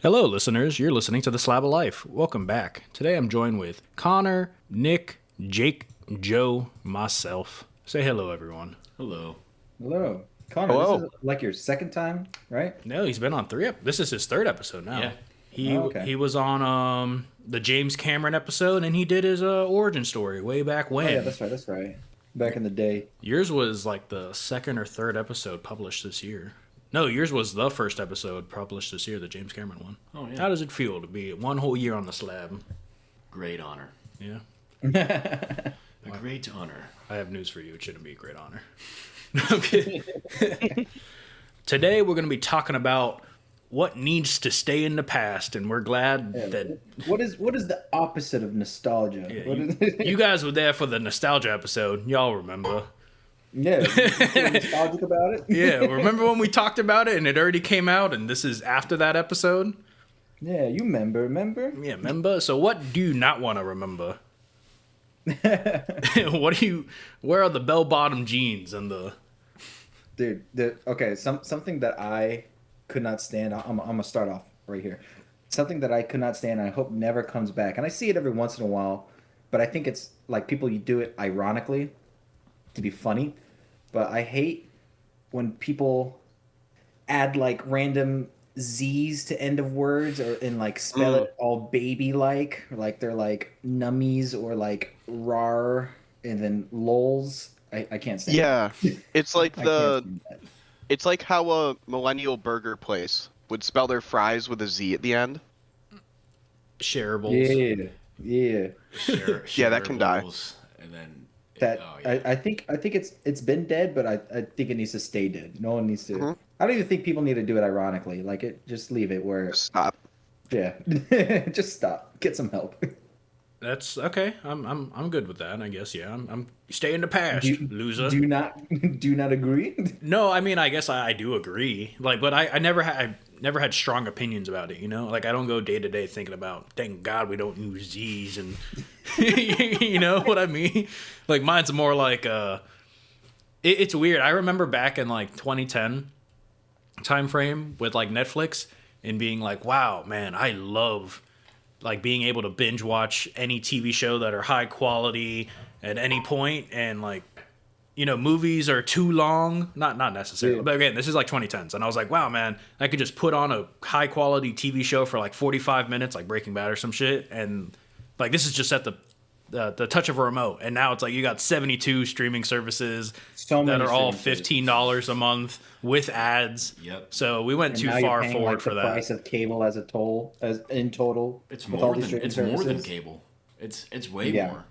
Hello, listeners. You're listening to The Slab of Life. Welcome back. Today I'm joined with Connor, Nick, Jake, Joe, myself. Say hello, everyone. Hello. Hello. Connor, Hello. this is like your second time, right? No, he's been on this is his third episode now. Yeah. He was on the James Cameron episode, and he did his origin story way back when. Oh, yeah, that's right. Back in the day. Yours was like the second or third episode published this year. No, yours was the first episode published this year, the James Cameron one. Oh, yeah. How does it feel to be one whole year on the slab? Great honor. Yeah. A great honor. I have news for you. It shouldn't be a great honor. Okay. Today we're going to be talking about what needs to stay in the past, and we're glad that... What is the opposite of nostalgia? Yeah, you guys were there for the nostalgia episode. Y'all remember. Yeah, you're nostalgic about it? Yeah, remember when we talked about it and it already came out, and this is after that episode? Yeah, you remember? Yeah, remember? So what do you not want to remember? Where are the bell-bottom jeans and the... Dude, okay, something that I could not stand, I'm going to start off right here. Something that I could not stand and I hope never comes back. And I see it every once in a while, but I think it's like people, you do it ironically to be funny. But I hate when people add like random Z's to end of words and like spell it all baby-like. Like they're like nummies or like rar and then lols. I can't stand Yeah, it's like it's like how a millennial burger place would spell their fries with a Z at the end. Shareables. Yeah. Yeah, that can die. And then That yeah. I think it's been dead, but I think it needs to stay dead. No one needs to. Mm-hmm. I don't even think people need to do it ironically. Like it, just leave it where. Stop. Yeah, just stop. Get some help. That's okay. I'm good with that. I guess. Yeah. I'm stay in the past, loser. Do not agree. No, I mean, I guess I do agree. Like, but I never had strong opinions about it. You know, like I don't go day to day thinking about. Thank God we don't use Z's and you know what I mean. Like mine's more like it's weird. I remember back in like 2010 time frame with like Netflix and being like, wow, man, I love like being able to binge watch any TV show that are high quality at any point, and like, you know, movies are too long, not necessarily, but again, this is like 2010s, and I was like, wow, man, I could just put on a high quality TV show for like 45 minutes, like Breaking Bad or some shit, and like this is just at the touch of a remote. And now it's like you got 72 streaming services that are all $15 a month with ads. Yep. So we went too far forward for the that. price of cable as in total. It's with more all these than streaming more than services. cable. It's way Yeah. more.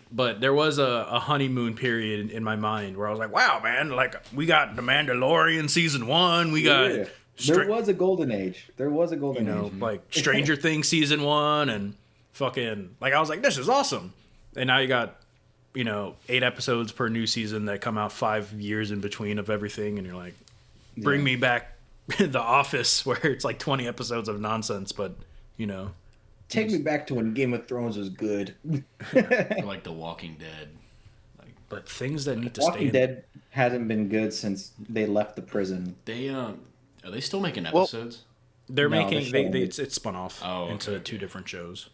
But there was a honeymoon period in my mind where I was like, wow, man, like we got The Mandalorian season 1. We got, There was a golden age. you know, like Stranger Things season 1 and fucking, like I was like, this is awesome. And now you got, you know, 8 episodes per new season that come out 5 years in between of everything. And you're like, bring me back The Office where it's like 20 episodes of nonsense, but, you know. Take me back to when Game of Thrones was good. Or like The Walking Dead. But things that need to Walking stay in. Dead hasn't been good since they left the prison. They are they still making episodes? They're No, making, they're it's spun off into 2 different shows.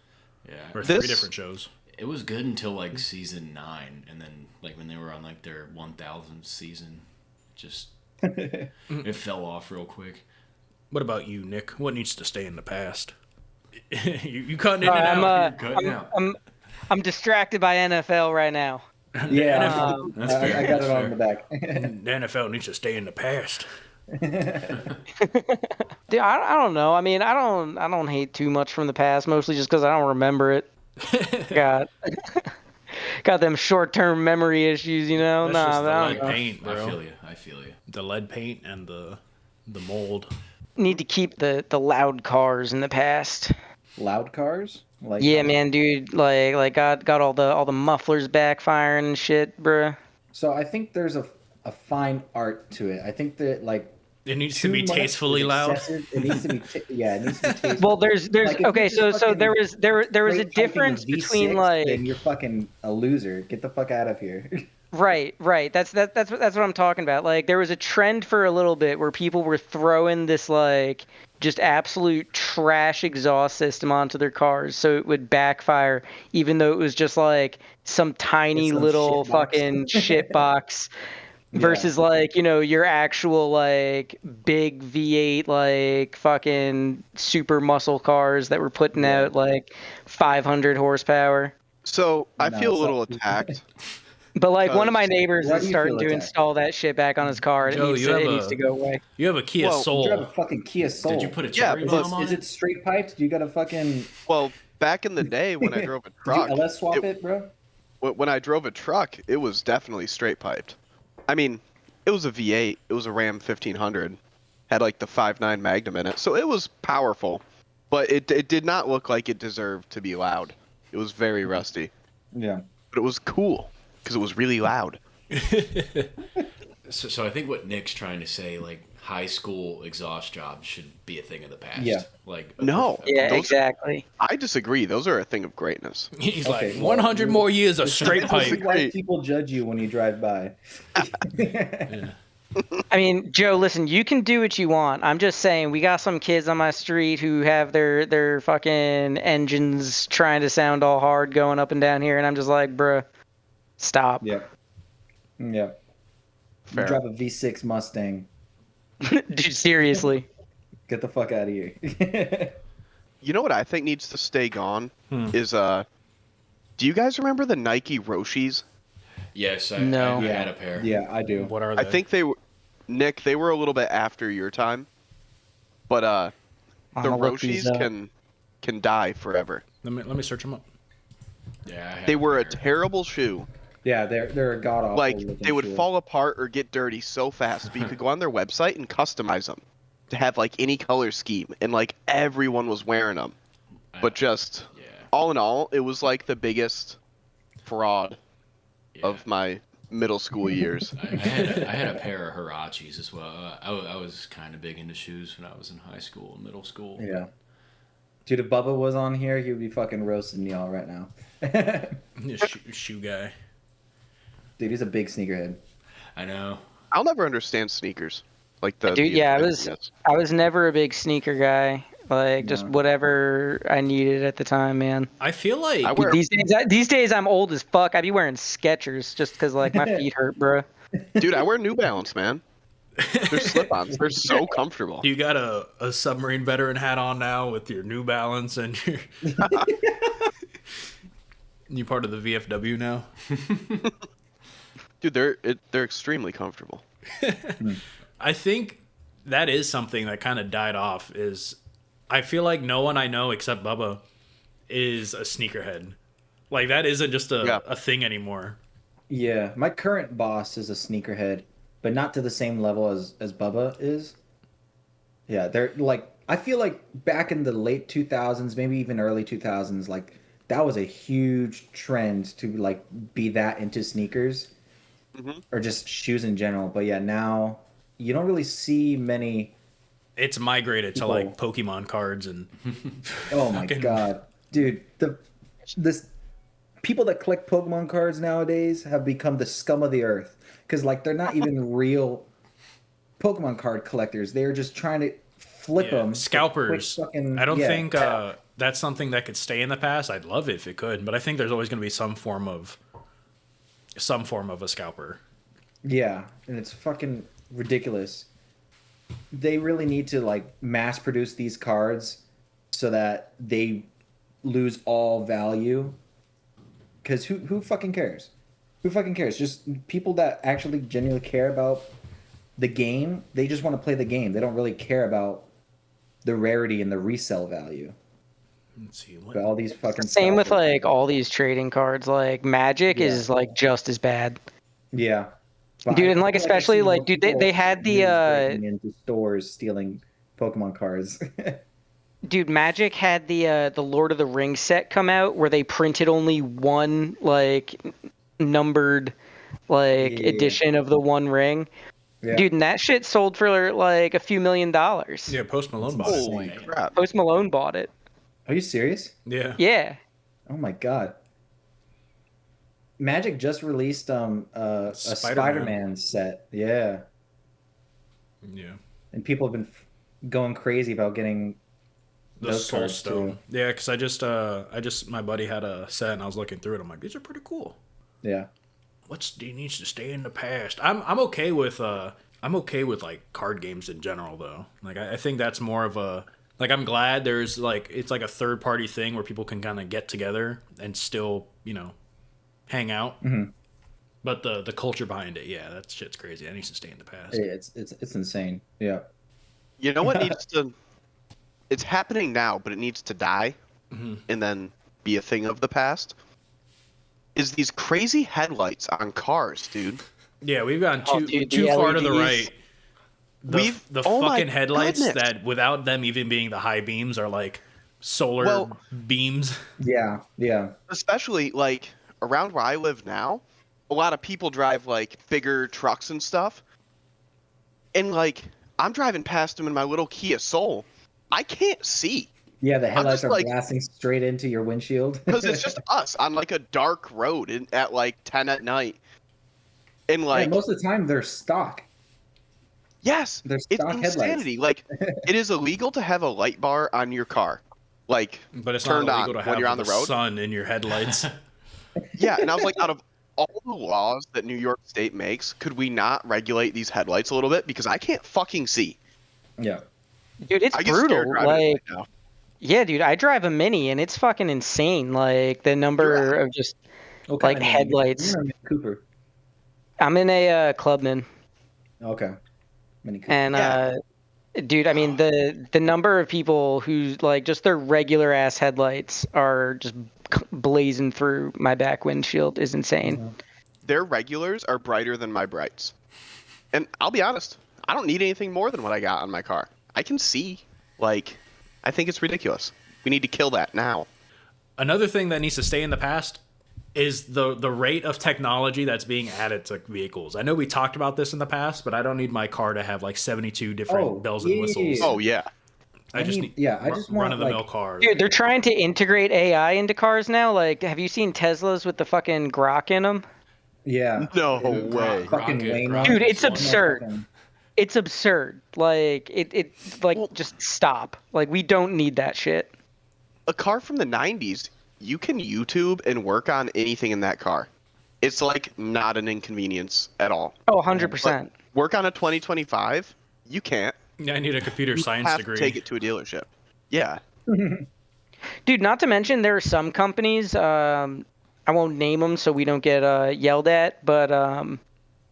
Yeah. Or 3 different shows. It was good until like season 9, and then like when they were on like their 1000th season, just it fell off real quick. What about you, Nick? What needs to stay in the past? you cutting in and out. I'm distracted by NFL right now. Yeah, That's I fair. got That's it on fair. the back. The NFL needs to stay in the past. Dude, I don't know. I mean, I don't hate too much from the past, mostly just because I don't remember it. Got them short-term memory issues, you know. That's just the I lead don't paint, bro. I feel you. The lead paint and the mold. need to keep the loud cars in the past. Loud cars? Like Yeah, man, dude. Like got all the mufflers backfiring and shit, bruh. So I think there's a fine art to it. I think that like It needs to too be much tastefully is loud. excessive. It needs to be it needs to be tasteful. Well, there's Like, if okay, you so just so fucking there was a straight typing difference V6, between like then you're fucking a loser. Get the fuck out of here. Right. That's what I'm talking about. Like there was a trend for a little bit where people were throwing this like just absolute trash exhaust system onto their cars, so it would backfire, even though it was just like some tiny Some little shit box. fucking shit box. Yeah. Versus like, your actual like big V8 like fucking super muscle cars that were putting out like 500 horsepower. So I No, feel a it's little not- attacked. But like one of my Because- neighbors Why is do you starting feel to attacked? install that shit back on his car, and Joe, it needs to go away. You have a Kia Well, You drive a Soul. fucking Kia Soul. Did you put a Yeah, cherry but bomb on Is it straight piped? You got a fucking. Well, back in the day when I drove a Did truck, you LS swap it, bro? when I drove a truck, it was definitely straight piped. I mean, it was a V8. It was a Ram 1500. Had like the 5.9 Magnum in it, so it was powerful, but it did not look like it deserved to be loud. It was very rusty, Yeah. but it was cool because it was really loud. So I think what Nick's trying to say, like high school exhaust jobs should be a thing of the past. Yeah. Like No. Yeah, Those- exactly. I disagree. Those are a thing of greatness. He's Okay, like well, 100 more years of straight This pipe. is why people judge you when you drive by. I mean, Joe, listen, you can do what you want. I'm just saying, we got some kids on my street who have their fucking engines trying to sound all hard going up and down here, and I'm just like, bruh, stop. Yep. Yep. Fair. You drive a V6 Mustang. Dude, seriously. Get the fuck out of here. You know what I think needs to stay gone is do you guys remember the Nike Roshis? yes, I No. had a pair. Yeah, I do. What are they? I think they were Nick, they were a little bit after your time. But the I'ma look these Roshis up. can die forever. Let me search them up. Yeah, I had They were a pair. terrible shoe. Yeah, they're a god awful. Like they would fall apart or get dirty so fast, but you could go on their website and customize them to have like any color scheme, and like everyone was wearing them. But just Yeah. all in all, it was like the biggest fraud Yeah. of my middle school years. I had a pair of Hirachis as well. I was kind of big into shoes when I was in high school and middle school. Yeah. Dude, if Bubba was on here, he would be fucking roasting y'all right now. Shoe guy. Dude, he's a big sneakerhead. I know. I'll never understand sneakers. Like the Dude, the yeah, yes. I was never a big sneaker guy. Like, just No. whatever I needed at the time, man. I feel like I wear These days I'm old as fuck. I be wearing Skechers just because like my feet hurt, bro. Dude, I wear New Balance, man. They're slip-ons. They're so comfortable. you got a submarine veteran hat on now with your New Balance and your. You part of the VFW now? Dude, they're extremely comfortable. I think that is something that kind of died off. Is I feel like no one I know except Bubba is a sneakerhead. Like that isn't just a thing anymore. Yeah, my current boss is a sneakerhead, but not to the same level as Bubba is. Yeah, they're like, I feel like back in the late 2000s, maybe even early 2000s, like that was a huge trend to like be that into sneakers or just shoes in general. But yeah, now you don't really see many. It's migrated to like Pokemon cards and Oh my Fucking- god, dude! This people that collect Pokemon cards nowadays have become the scum of the earth because like they're not even real Pokemon card collectors. They're just trying to flip yeah, them. scalpers. I don't think that's something that could stay in the past. I'd love it if it could, but I think there's always going to be some form of a scalper. Yeah, and it's fucking ridiculous. They really need to like mass produce these cards so that they lose all value. Because who fucking cares? Who fucking cares? Just people that actually genuinely care about the game. They just want to play the game. They don't really care about the rarity and the resale value. Let's see. But all these fucking Same with scalpers- like all these trading cards. Like Magic Yeah. is like just as bad. Yeah. But Dude, I and like feel I've especially seen like more dude, people they had the breaking into stores stealing Pokemon cards. dude, Magic had the Lord of the Rings set come out where they printed only one like numbered like Yeah. edition of the One Ring. Yeah. Dude, and that shit sold for like a few $1 million. Yeah, Post Malone bought it. Holy crap. Post Malone bought it. Are you serious? Yeah. Yeah. Oh my god. Magic just released a Spider-Man. Spider-Man set. Yeah. Yeah. And people have been going crazy about getting The those Soul cards Stone. too. Yeah, because I just my buddy had a set and I was looking through it. I'm like, these are pretty cool. Yeah. Needs to stay in the past. I'm okay with like card games in general though. Like I think that's more of a like I'm glad there's like it's like a third party thing where people can kind of get together and still hang out. Mm-hmm. But the culture behind it, yeah, that shit's crazy. That needs to stay in the past. It's insane. Yeah. You know what needs to? It's happening now, but it needs to die, and then be a thing of the past. Is these crazy headlights on cars, dude? Yeah, we've gone dude, too the far to the LEDs. right. The Oh my fucking headlights goodness. that without them even being the high beams are like solar Well- beams. Yeah. Yeah. Especially like around where I live now, a lot of people drive like bigger trucks and stuff. And like I'm driving past them in my little Kia Soul. I can't see Yeah. The headlights just are like- blasting straight into your windshield. because it's just us on like a dark road at like 10 at night. And like And most of the time they're stock. yes, They're it's stock headlights. insanity. Like it is illegal to have a light bar on your car. Like But it's turned not on illegal to when have you're on the road. sun in your headlights. Yeah, and I was like, out of all the laws that New York State makes, could we not regulate these headlights a little bit? Because I can't fucking see. Yeah. Dude, it's I get scared brutal. driving Like, right now. yeah, dude, I drive a Mini and it's fucking insane. Like the number of just What Like kind of headlights. You're in a Cooper. I'm in a Clubman. Okay. Mini Cooper. And Yeah. dude, I mean the number of people who like just their regular ass headlights are just blazing through my back windshield is insane. Their regulars are brighter than my brights. And I'll be honest, I don't need anything more than what I got on my car. I can see. Like, I think it's ridiculous. We need to kill that now. Another thing that needs to stay in the past is the rate of technology that's being added to vehicles. I know we talked about this in the past, but I don't need my car to have like 72 different bells and whistles. Oh, yeah. I just need- need yeah, I just want, run of the mill like- car. Dude, they're trying to integrate AI into cars now. Like, have you seen Teslas with the fucking grok in them? Yeah. No Dude, way. Fucking Wayne. Dude, it's Yeah, absurd. fucking- It's absurd. Like, it like Well- just stop. Like, we don't need that shit. A car from the 90s, you can YouTube and work on anything in that car. It's like not an inconvenience at all. Oh, 100%. Work on a 2025, you can't. Yeah, I need a computer You science have degree. to take it to a dealership. Yeah. Dude, not to mention there are some companies, I won't name them so we don't get yelled at, but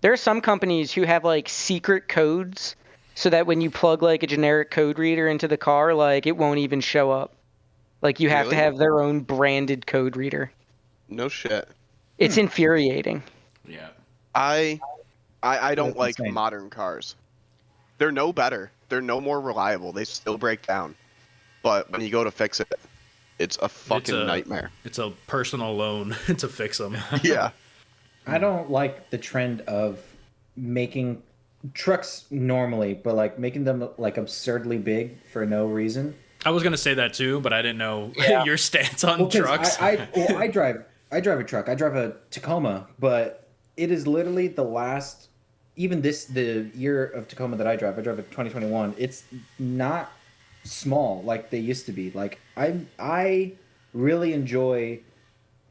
there are some companies who have like secret codes so that when you plug like a generic code reader into the car, like it won't even show up. Like you have to Really? have their own branded code reader. No shit. It's infuriating. Yeah. I don't That's like insane. modern cars. They're no better. They're no more reliable. They still break down. But when you go to fix it, it's a fucking nightmare. It's a personal loan to fix them. Yeah. I don't like the trend of making trucks normally, but like making them like absurdly big for no reason. I was gonna say that too, but I didn't know Yeah. your stance on Well, 'cause trucks. I drive a truck. I drive a Tacoma, but it is literally the year of Tacoma that I drive a 2021. It's not small like they used to be. Like I really enjoy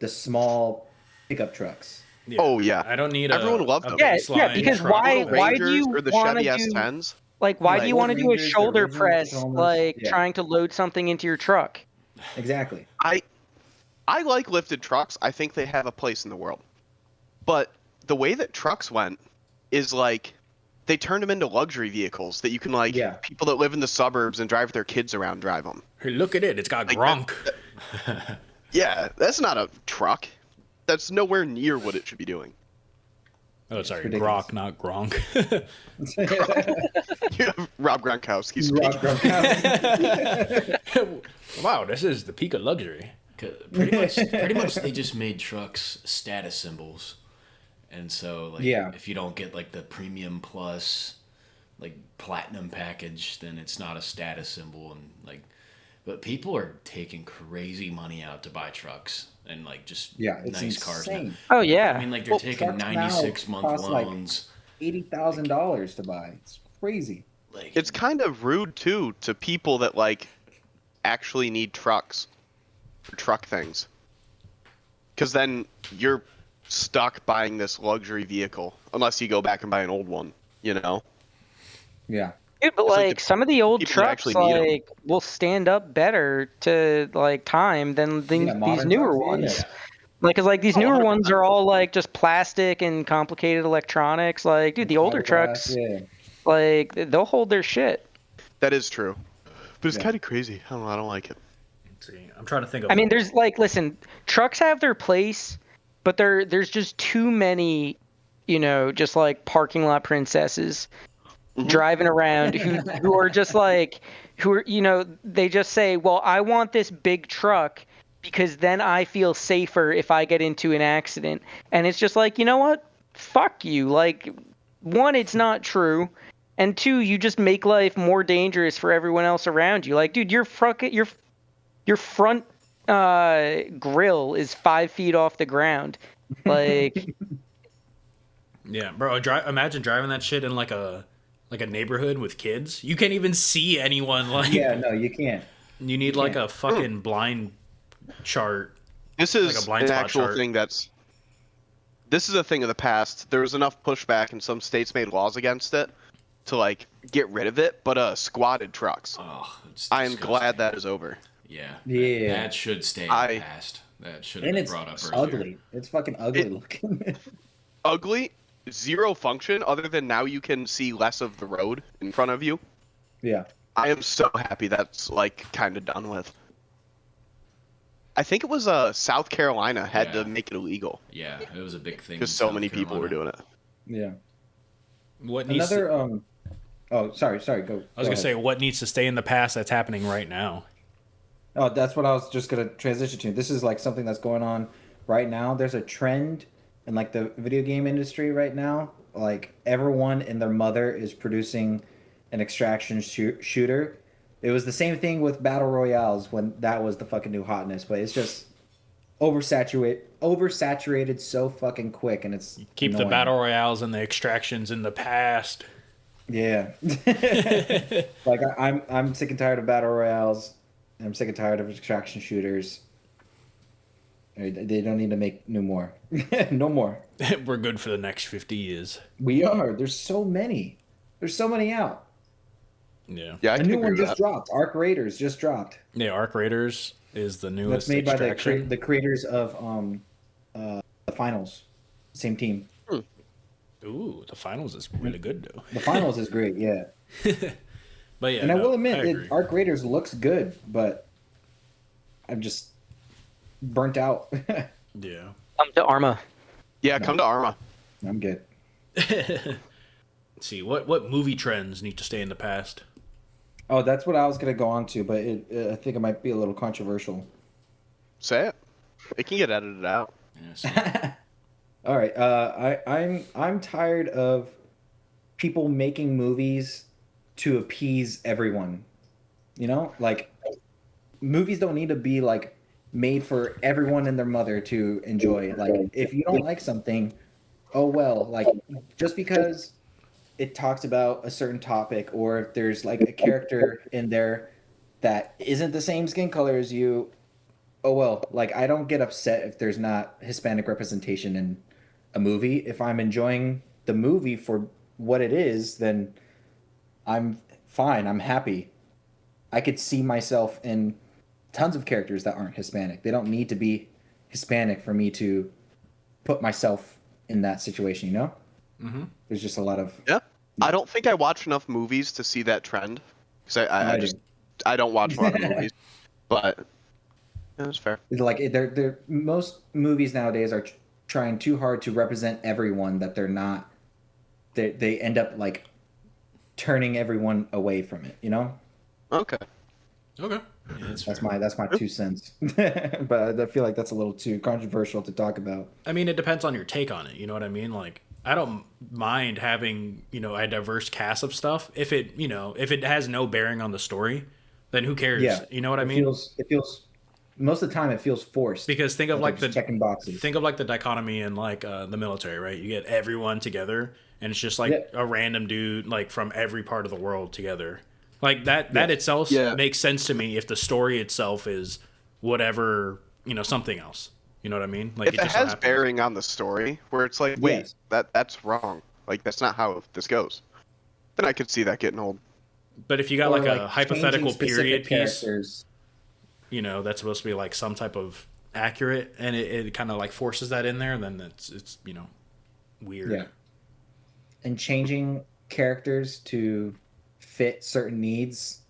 the small pickup trucks. Yeah. Oh, yeah. I don't need Everyone loved them. Yeah, baseline because truck. why- Little why do Rangers you or the wanna Chevy do- S10s? Like, why Like, do you want to do a Rangers, the shoulder original press, Tacomas, like yeah. trying to load something into your truck? Exactly. I like lifted trucks. I think they have a place in the world. But the way that trucks went is like they turned them into luxury vehicles that you can like Yeah. people that live in the suburbs and drive their kids around drive them. Hey, look at it. It's got Like Gronk. Yeah, that's not a truck. That's nowhere near what it should be doing. Oh, sorry, ridiculous. Grok, not Gronk. Rob Gronkowski Rob speaking. Gronkowski. Wow, this is the peak of luxury. 'Cause pretty much they just made trucks status symbols. And so like Yeah. if you don't get like the premium plus like platinum package, then it's not a status symbol and like but people are taking crazy money out to buy trucks and like just Yeah, it's nice cars now. insane. Oh yeah. I mean like they're Well, taking trucks now 96-month cost, like, loans. $80,000 to buy. It's crazy. Like It's kind of rude too to people that like actually need trucks or truck things. Because then you're stuck buying this luxury vehicle unless you go back and buy an old one, you know? Yeah. Dude, but It's like like the some of the old people that trucks actually need 'em. like will stand up better to like time than these modern newer trucks, ones. yeah. Like, cause like these Oh, newer 100%. ones are all like just plastic and complicated electronics. Like, dude, the older Fiberglass, trucks, yeah. like they'll hold their shit. That is true. But it's Yeah. kind of crazy. I don't know. I don't like it. Let's see. I'm trying to think of. I mean, there's like, listen, trucks have their place, but there's just too many, just like parking lot princesses driving around who are just like, who are, they just say, well, I want this big truck because then I feel safer if I get into an accident. And it's just like, you know what? Fuck you. Like, one, it's not true. And two, you just make life more dangerous for everyone else around you. Like, dude, your front grill is 5 feet off the ground. Like, Yeah, bro. Imagine driving that shit in like a neighborhood with kids. You can't even see anyone. Like, Yeah, no, you can't. you need like a fucking blind chart. This Like is a blind an spot actual chart. thing that's. This is a thing of the past. There was enough pushback, and some states made laws against it to like get rid of it. But squatted trucks. oh, it's I am disgusting. glad that is over. Yeah. Yeah. That should stay in the past. That should have And been it's brought up earlier. ugly. It's fucking ugly looking. Ugly, zero function other than now you can see less of the road in front of you. Yeah. I am so happy that's like kind of done with. I think it was South Carolina had Yeah. to make it illegal Yeah, it was a big thing. because in so South many people were Carolina. Yeah. doing it. What needs? Another oh, sorry, go. I was gonna say what needs to stay in the past that's happening right now. Oh, that's what I was just gonna transition to. This is like something that's going on right now. There's a trend in like the video game industry right now. Like everyone and their mother is producing an extraction shooter. It was the same thing with battle royales when that was the fucking new hotness, but it's just oversaturated so fucking quick, and it's Keep the annoying. battle royales and the extractions in the past. Yeah. Like I'm sick and tired of battle royales. I'm sick and tired of extraction shooters. They don't need to make no more. No more. We're good for the next 50 years. We are. There's so many. There's so many out. Yeah. Yeah, I A can new agree one with just that. dropped. Arc Raiders just dropped. Yeah, Arc Raiders is the newest That's made by extraction. the creators of the finals. Same team. Ooh, the finals is really good though. The finals is great. Yeah. But yeah, And I no, will admit, agree. Arc Raiders looks good, but I'm just burnt out. Yeah. come to Arma. Yeah, come to Arma. I'm good. Let's see what movie trends need to stay in the past. Oh, that's what I was gonna go on to, but I think it might be a little controversial. Say it. It can get edited out. Yeah, so- All right, I'm tired of people making movies to appease everyone. You know, like movies don't need to be like made for everyone and their mother to enjoy. Like if you don't like something, oh well, like just because it talks about a certain topic or if there's like a character in there that isn't the same skin color as you, oh well, like I don't get upset if there's not Hispanic representation in a movie. If I'm enjoying the movie for what it is, then I'm fine. I'm happy. I could see myself in tons of characters that aren't Hispanic. They don't need to be Hispanic for me to put myself in that situation, you know? Mm-hmm. There's just a lot of Yeah. I don't think I watch enough movies to see that trend. Because I don't watch a lot of movies. But yeah, that's fair. like they're most movies nowadays are trying too hard to represent everyone that they're not. They end up like turning everyone away from it, you know? Okay. Okay. Yeah, That's my 2 cents. But I feel like that's a little too controversial to talk about. I mean, it depends on your take on it. You know what I mean? Like, I don't mind having, a diverse cast of stuff. If it has no bearing on the story, then who cares? Yeah. You know what I It mean? feels most of the time it feels forced. Because think of like like they're the just checking boxes. think of like the dichotomy in like the military, right? You get everyone together, and it's just like Yeah. a random dude like from every part of the world together. Like that Yeah. itself Yeah. makes sense to me if the story itself is whatever, something else. You know what I mean? Like If it just so has happens. bearing on the story, where it's like, wait, Yes. that's wrong. Like that's not how this goes. Then I could see that getting old. But if you got Or, like a hypothetical changing specific period piece, characters. that's supposed to be like some type of accurate, and it kind of like forces that in there, then it's weird. Yeah. And changing characters to fit certain needs,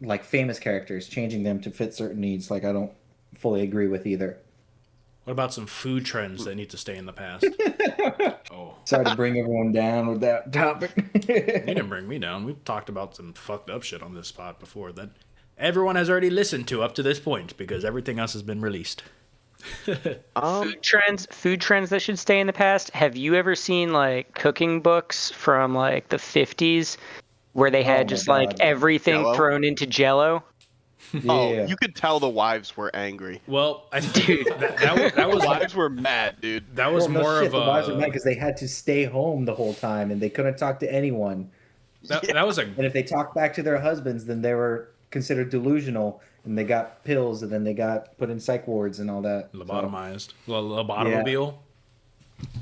like famous characters, changing them to fit certain needs, like I don't fully agree with either. What about some food trends that need to stay in the past? Oh, Sorry to bring everyone down with that topic. You didn't bring me down. We've talked about some fucked up shit on this spot before that everyone has already listened to up to this point because everything else has been released. Food trends that should stay in the past. Have you ever seen like cooking books from like the 50s where they had my just like God. everything Jell-O? thrown into Jello? Oh, Yeah. you could tell the wives were angry. Well, I think that was The wives were mad, dude. that was Well, no more shit, of the wives were mad a because they had to stay home the whole time and they couldn't talk to anyone. that was a And if they talked back to their husbands, then they were considered delusional and they got pills and then they got put in psych wards and all that. lobotomized. Lobotomobile.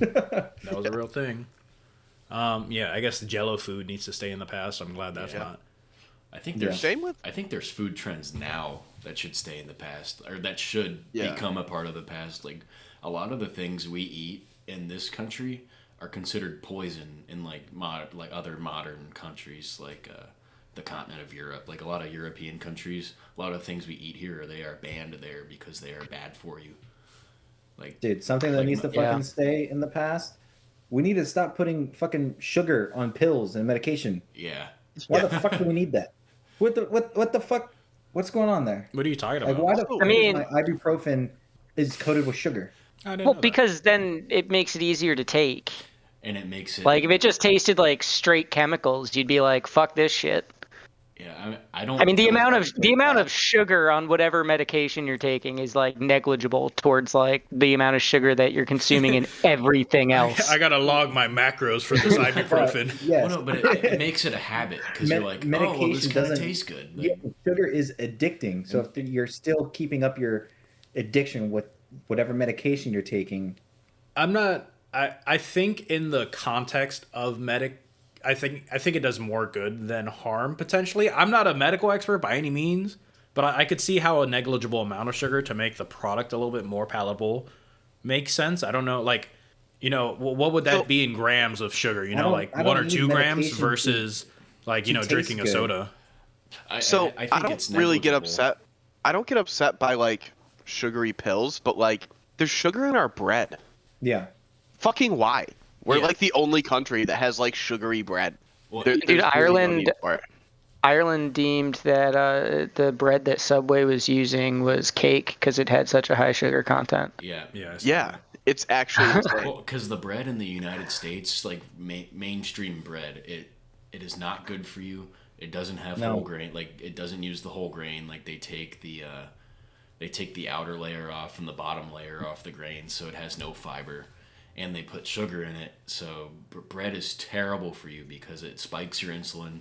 That was a real thing. Yeah, I guess the Jello food needs to stay in the past. I'm glad that's Yeah. not. I think Yeah. there's Same with I think there's food trends now that should stay in the past, or that should Yeah. become a part of the past. Like a lot of the things we eat in this country are considered poison in like other modern countries, like the continent of Europe. Like a lot of European countries, a lot of things we eat here, they are banned there because they are bad for you. Like Dude, something that Like, needs to yeah. fucking stay in the past. We need to stop putting fucking sugar on pills and medication. yeah, Why the fuck do we need that? What the fuck? What's going on there? What are you talking Like, about? why the Also- fuck I mean- is my ibuprofen is coated with sugar? I didn't Well, know that. because then it makes it easier to take. and it makes it Like if it just tasted like straight chemicals, you'd be like, "Fuck this shit." yeah. I don't. I mean, the know. amount of sugar on whatever medication you're taking is like negligible towards like the amount of sugar that you're consuming in everything else. I gotta log my macros for this ibuprofen. Yes. Well, no, but it makes it a habit because you're like, oh, well, this medication kind of doesn't- tastes good. Yeah, Like, sugar is addicting. So if you're still keeping up your addiction with whatever medication you're taking, I'm not. I think in the context of I think it does more good than harm potentially. I'm not a medical expert by any means, but I could see how a negligible amount of sugar to make the product a little bit more palatable makes sense. I don't know, like, what would that So- be in grams of sugar? I don't- Like I don't 1 or need 2 grams medication to- versus like to taste drinking a good. soda. So I think I don't it's really get negligible. upset. I don't get upset by like sugary pills, but like there's sugar in our bread. yeah. Fucking why? We're Yeah. like the only country that has like sugary bread. Well, There- Dude, there's really no Ireland- need for it. Ireland deemed that the bread that Subway was using was cake because it had such a high sugar content. yeah, Yeah. Yeah, it's actually insane. Well, because the bread in the United States, like mainstream bread, it is not good for you. It doesn't have No. whole grain. Like it doesn't use the whole grain. Like they take the outer layer off and the bottom layer off the grain, so it has no fiber, and they put sugar in it. So bread is terrible for you because it spikes your insulin.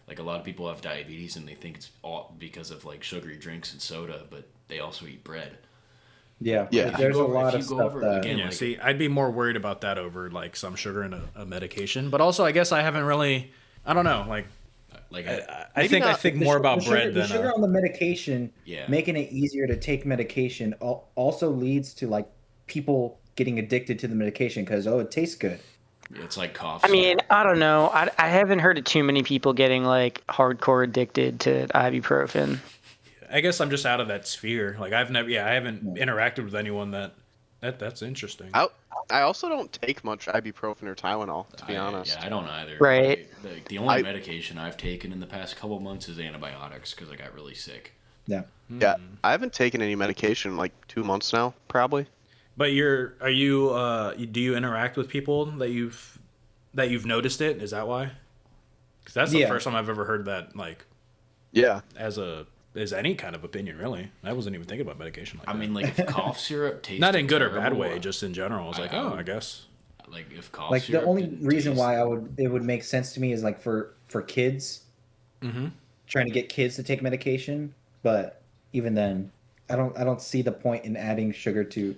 Like a lot of people have diabetes and they think it's all because of like sugary drinks and soda, but they also eat bread. Yeah. Yeah. There's If you a go lot over- of if you go stuff over that. again- Yeah, like- see, I'd be more worried about that over like some sugar in a medication. But also, I guess I haven't really. I don't know. Like, Like I Maybe think not- more about bread the than. sugar on the medication. Yeah. Making it easier to take medication also leads to like people getting addicted to the medication because it tastes good. it's like cough. I mean, I don't know. I haven't heard of too many people getting like hardcore addicted to ibuprofen. I guess I'm just out of that sphere. Like I've never. Yeah, I haven't interacted with anyone that's interesting. I also don't take much ibuprofen or Tylenol, to be honest. Yeah, I don't either. Right. The only I- medication I've taken in the past couple months is antibiotics because I got really sick. Yeah. Yeah, I haven't taken any medication in like 2 months now, probably. But do you interact with people that you've noticed it? Is that why? Because that's the Yeah. first time I've ever heard that. Like Yeah. as a is any kind of opinion, really. I wasn't even thinking about medication like I that. mean, like, if cough syrup tastes Not in good or bad terrible, way, just in general. I was like, I guess. like if cough Like the syrup only didn't reason taste- why it would make sense to me is like for kids, trying to get kids to take medication. But even then, I don't see the point in adding sugar to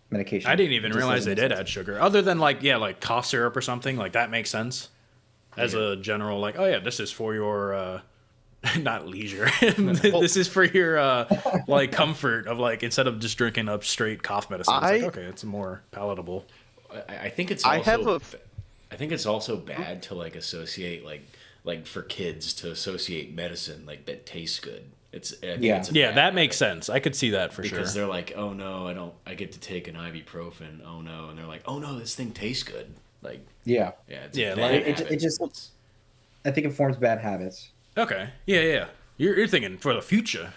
medication. I didn't even It just realize they doesn't did make add sugar. Other than like cough syrup or something, like that makes sense. As a general, like, oh yeah, this is for your not leisure. This is for your like comfort of like instead of just drinking up straight cough medicine. It's like, okay, it's more palatable. I think it's I also, have a- I think it's also bad to like associate like for kids to associate medicine like that tastes good. I think it's a Yeah, bad that habit. makes sense. I could see that for Because sure. they're like, oh no, I get to take an ibuprofen. Oh no, and they're like, oh no, this thing tastes good. Like, Yeah, yeah, it's Yeah, a bad like, habit. it just I think it forms bad habits. Okay, yeah. You're thinking for the future.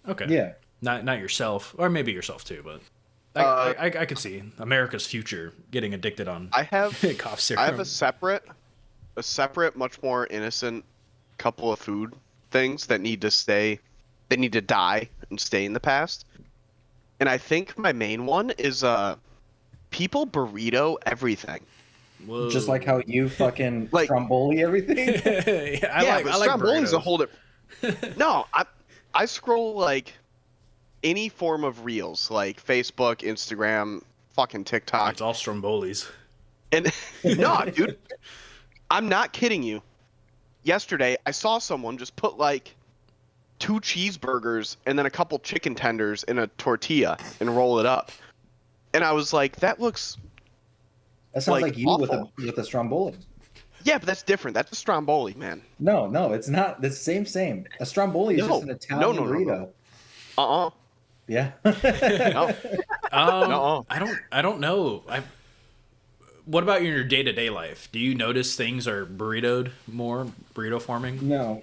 Okay. Yeah. Not yourself, or maybe yourself too, but I could see America's future getting addicted on I have cough syrup. I have a separate, much more innocent couple of food things that need to die and stay in the past. And I think my main one is people burrito everything. Whoa. Just like how you fucking Like- stromboli everything. I like Stromboli's a burritos. whole No, I scroll like any form of reels, like Facebook, Instagram, fucking TikTok. It's all Strombolis. And no, dude, I'm not kidding you. Yesterday, I saw someone just put like 2 cheeseburgers and then a couple chicken tenders in a tortilla and roll it up. And I was like, that looks. That sounds Like, like you awful. with a stromboli. Yeah, but that's different. That's a stromboli, man. No, it's not. The same. A stromboli is No. just an Italian No. burrito. Uh-uh. Yeah. No. No. I don't know. What about in your day-to-day life? Do you notice things are burrito forming? No.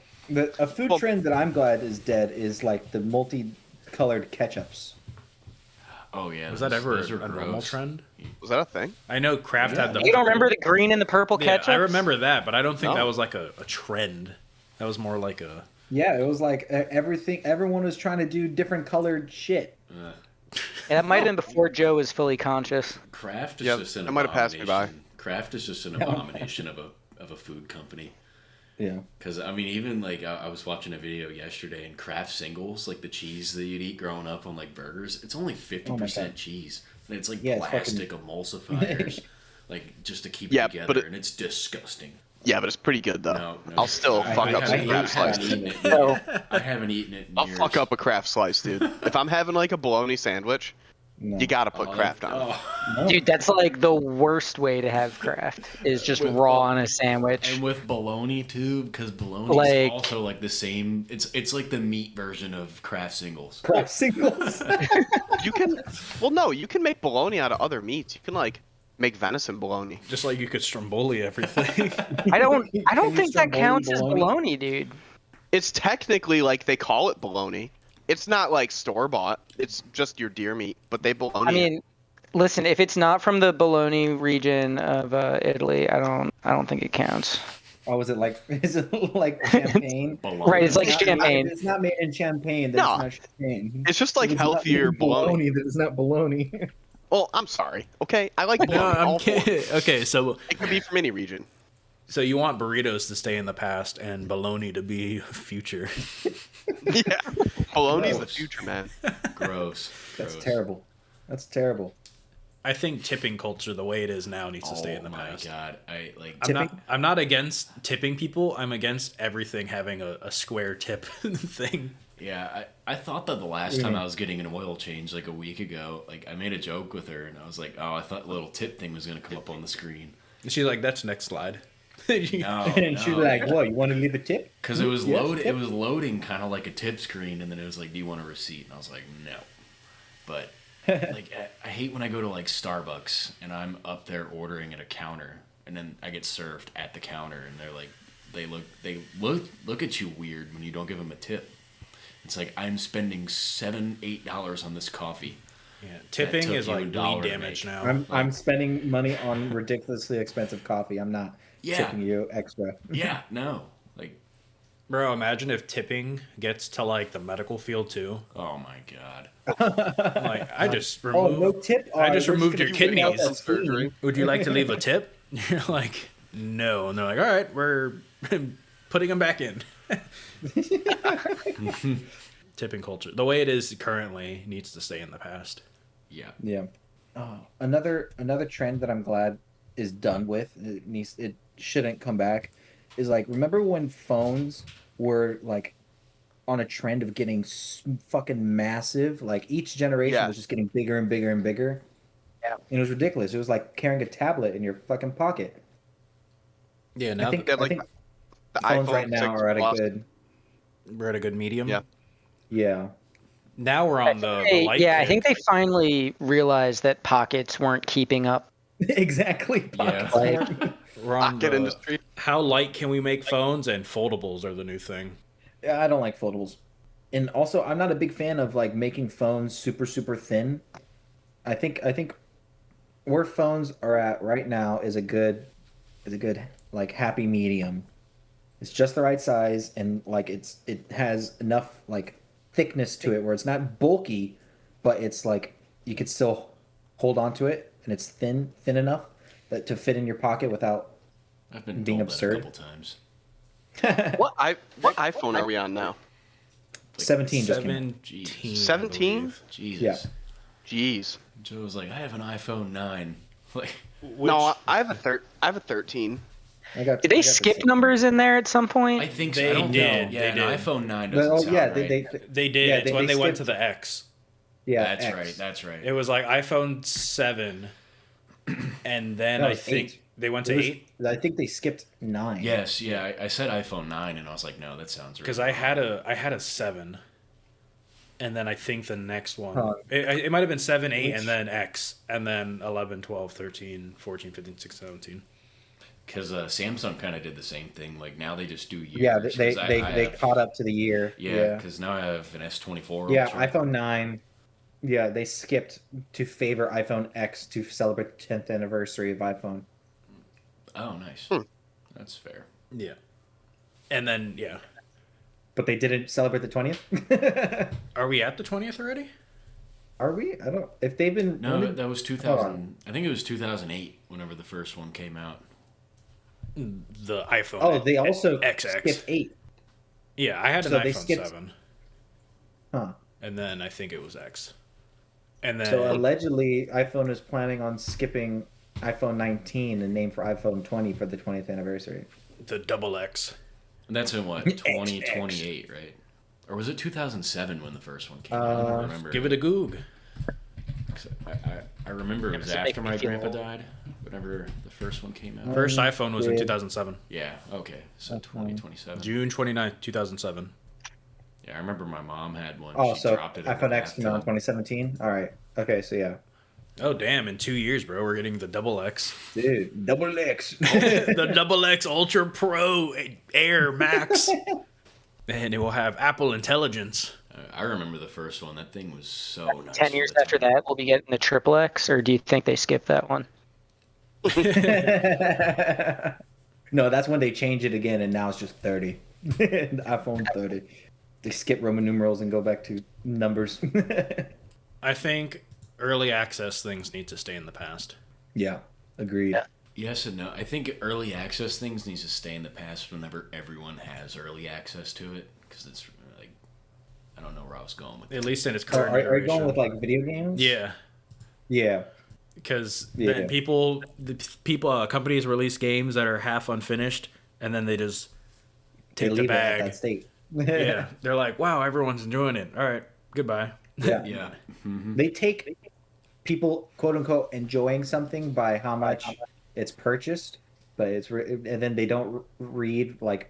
A food Well- trend that I'm glad is dead is like the multicolored ketchups. Oh yeah, Was that ever those are a normal gross. trend? Was that a thing? I know Kraft had the. You don't remember the green and the purple Yeah, ketchup? I remember that, but I don't think No. that was like a trend. That was more like a. Yeah, it was like everyone was trying to do different colored shit. Yeah, that might have been before Joe was fully conscious. Kraft is Yeah, just an that might have passed me by. abomination. Kraft is just an abomination of a food company. Yeah. Because I mean, even like I was watching a video yesterday, and Kraft singles, like the cheese that you'd eat growing up on like burgers, it's only 50% God. cheese, and it's like Yeah, it's plastic emulsifiers, like just to keep Yeah, it together, but it- and it's disgusting. Yeah, but it's pretty good though. No. I'll still fuck up some hate Kraft Kraft. slice. eaten it. So- I haven't eaten it. In I'll years. fuck up a Kraft slice, dude. If I'm having like a bologna sandwich, No. you gotta put Kraft on it. No. Dude, that's like the worst way to have Kraft is just raw on a sandwich. And with bologna too, because bologna Like- is also like the same. It's like the meat version of Kraft singles. Kraft singles. You can, well, no, you can make bologna out of other meats. You can like make venison bologna. Just like you could Stromboli everything. I don't Can you think that stromboli counts as bologna? bologna, dude. It's technically like they call it bologna. It's not like store bought. It's just your deer meat, but they bologna. I mean, listen, if it's not from the bologna region of Italy, I don't think it counts. Oh, is it like champagne? Bologna. Right, it's like Not- champagne. It's not made in champagne. No. That's not champagne. it's just like It's not healthier made in bologna. That is not bologna. Well, I'm sorry. Okay, I like no, bologna. I'm all for it. kidding. Okay, so It could be from any region. you want burritos to stay in the past and bologna to be future. Yeah, bologna's the Gross. future, man. Gross. That's Gross. terrible. That's terrible. I think tipping culture, the way it is now, needs to stay in Oh the my past. god! I like. I'm not against tipping people. I'm against everything having a square tip thing. Yeah, I thought that the last time I was getting an oil change like a week ago, like I made a joke with her and I was like, oh, I thought the little tip thing was gonna come up on the screen. And she's like, "That's next slide." No, And she's like, "What? You want to leave a tip?" because it was Yes, It tip. was loading kind of like a tip screen, and then it was like, "Do you want a receipt?" And I was like, "No," but like I hate when I go to like Starbucks and I'm up there ordering at a counter, and then I get served at the counter, and they're like, they look at you weird when you don't give them a tip. It's like I'm spending $7-8 on this coffee. Yeah, That tipping took is you like $1 weed to damage make. now. I'm spending money on ridiculously expensive coffee. I'm not Yeah. tipping you extra. Yeah, no, like Bro, imagine if tipping gets to like the medical field too. Oh my god. Like I just Oh, removed. no tip. I just We're removed gonna your take out kidneys. that spleen. Surgery. Would you like to leave a tip? You're like, no, and they're like, all right, we're putting them back in. Tipping culture, the way it is currently, needs to stay in the past. Yeah. Yeah. Oh, another trend that I'm glad is done with. It shouldn't come back. Is like, remember when phones were like on a trend of getting fucking massive? Like each generation Yeah. was just getting bigger and bigger and bigger. Yeah. And it was ridiculous. It was like carrying a tablet in your fucking pocket. Yeah, now I think Yeah, I like think the phones iPhone right now 6 are at a Plus. good. we're at a good medium. Yeah. Yeah. Now we're on the light. Yeah, I kick. think they finally realized that pockets weren't keeping up. Exactly. Yeah. Pockets weren't- We're on Pocket the, industry. how light can we make phones, and foldables are the new thing. Yeah, I don't like foldables. And also, I'm not a big fan of like making phones super super thin. I think where phones are at right now is a good like happy medium. It's just the right size, and like it has enough like thickness to it where it's not bulky, but it's like you could still hold on to it, and it's thin enough that to fit in your pocket without I've been being told absurd. that a couple times. What iPhone are we on now? 17 just came out. 17. 17? I believe. Jesus. Yeah. Jeez. Joe was like, I have an iPhone 9. Like, No, I have a 13. I got. Did I they got the skip same. numbs in there at some point? I think They so. I don't did, Know. Yeah, they an did. iPhone 9 But, doesn't oh sound yeah, right. They did. Yeah, it's when they went to skipped- the X. Yeah, That's X. right. That's right. It was like iPhone 7, and then No, I it's think 8. they went to It was- 8 I think they skipped 9. Yes, yeah. I said iPhone 9, and I was like, no, that sounds right. because I had a 7, and then I think the next one Huh. it might have been 7, 8, Which- and then X, and then 11, 12, 13, 14, 15, 16, 17. Because Samsung kind of did the same thing. Like, now they just do years. Yeah, 'cause they I they have- caught up to the year. Yeah, because now I have an S24 Yeah, Ultra. iPhone 9. Yeah, they skipped to favor iPhone X to celebrate the 10th anniversary of iPhone. Oh, nice. That's fair. Yeah, and then yeah, But they didn't celebrate the 20th? are we at the 20th already? Are we? I don't. If they've been. No, when did- that was 2000. I think it was 2008 whenever the first one came out. The iPhone. Oh, they also XX. skipped 8. Yeah, I had an So they iPhone skipped- 7, Huh. and then I think it was X, and then So allegedly, iPhone is planning on skipping iPhone 19 and name for iPhone 20 for the 20th anniversary. the double X. And that's in what, 2028, right? Or was it 2007 when the first one came out? I don't remember. Give it a goog. I remember it was Does it make after me my feel grandpa old? died. Whenever the first one came out. First iPhone was in yeah. 2007, Yeah. Okay. So 2027. June 29th, 2007. Yeah, I remember my mom had one. Oh, She so dropped it in the iPhone X came out in bathtub. 2017? All right. Okay, so yeah. Oh damn! In 2 years, bro, we're getting the double X, Dude, double X. the double X Ultra Pro Air Max, and it will have Apple Intelligence. I remember the first one. That thing was so nice. 10 for years the after time. that, we'll be getting the triple X, or do you think they skipped that one? No, that's when they change it again, and now it's just 30. The iPhone 30. They skip Roman numerals and go back to numbers. I think early access things need to stay in the past. Yeah, agreed. Yeah. Yes and no. I think early access things needs to stay in the past whenever everyone has early access to it, because it's like, I don't know where I was going with At that. least in its So current are you iteration. going with like video games? Yeah, Yeah. because Yeah. then companies release games that are half unfinished, and then they just They take the leave it at bag. that state. Yeah, they're like, "Wow, everyone's enjoying it. All right, goodbye." Yeah. Yeah. They take people, quote unquote, enjoying something by how much it's purchased, but and then they don't read like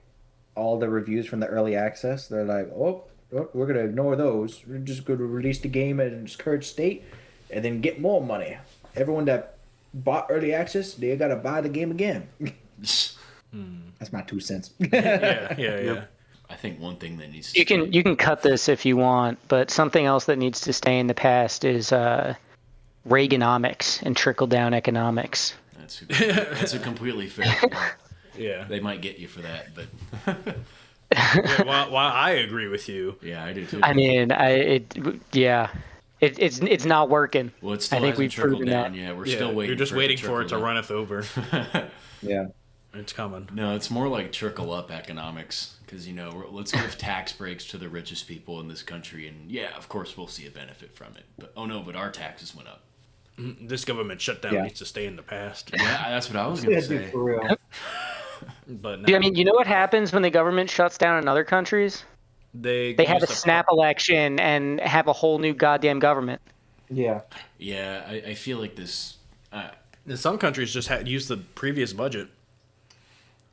all the reviews from the early access. They're like, oh, we're gonna ignore those. We're just gonna release the game in its current state, and then get more money. Everyone that bought early access, they gotta buy the game again. That's my 2 cents. Yeah. I think one thing that needs to You can cut this if you want, but something else that needs to stay in the past is Reaganomics and trickle down economics. that's a completely fair point. Yeah. They might get you for that, but Yeah, while I agree with you, Yeah, I do too. I mean, it's not working. Well, it I still think hasn't we've trickled proven down that. yet. We're yeah, still waiting. you're just waiting for it to trickle runneth over. down. Yeah. It's coming. No, it's more like trickle up economics because let's give tax breaks to the richest people in this country, and yeah, of course we'll see a benefit from it. But oh no, but our taxes went up. This government shutdown Yeah. needs to stay in the past. Yeah, that's what I was gonna say. For real. But Dude, no, I mean, you know what happens when the government shuts down in other countries? they They have a use the- snap election and have a whole new goddamn government. Yeah. Yeah, I feel like this. Some countries just use the previous budget.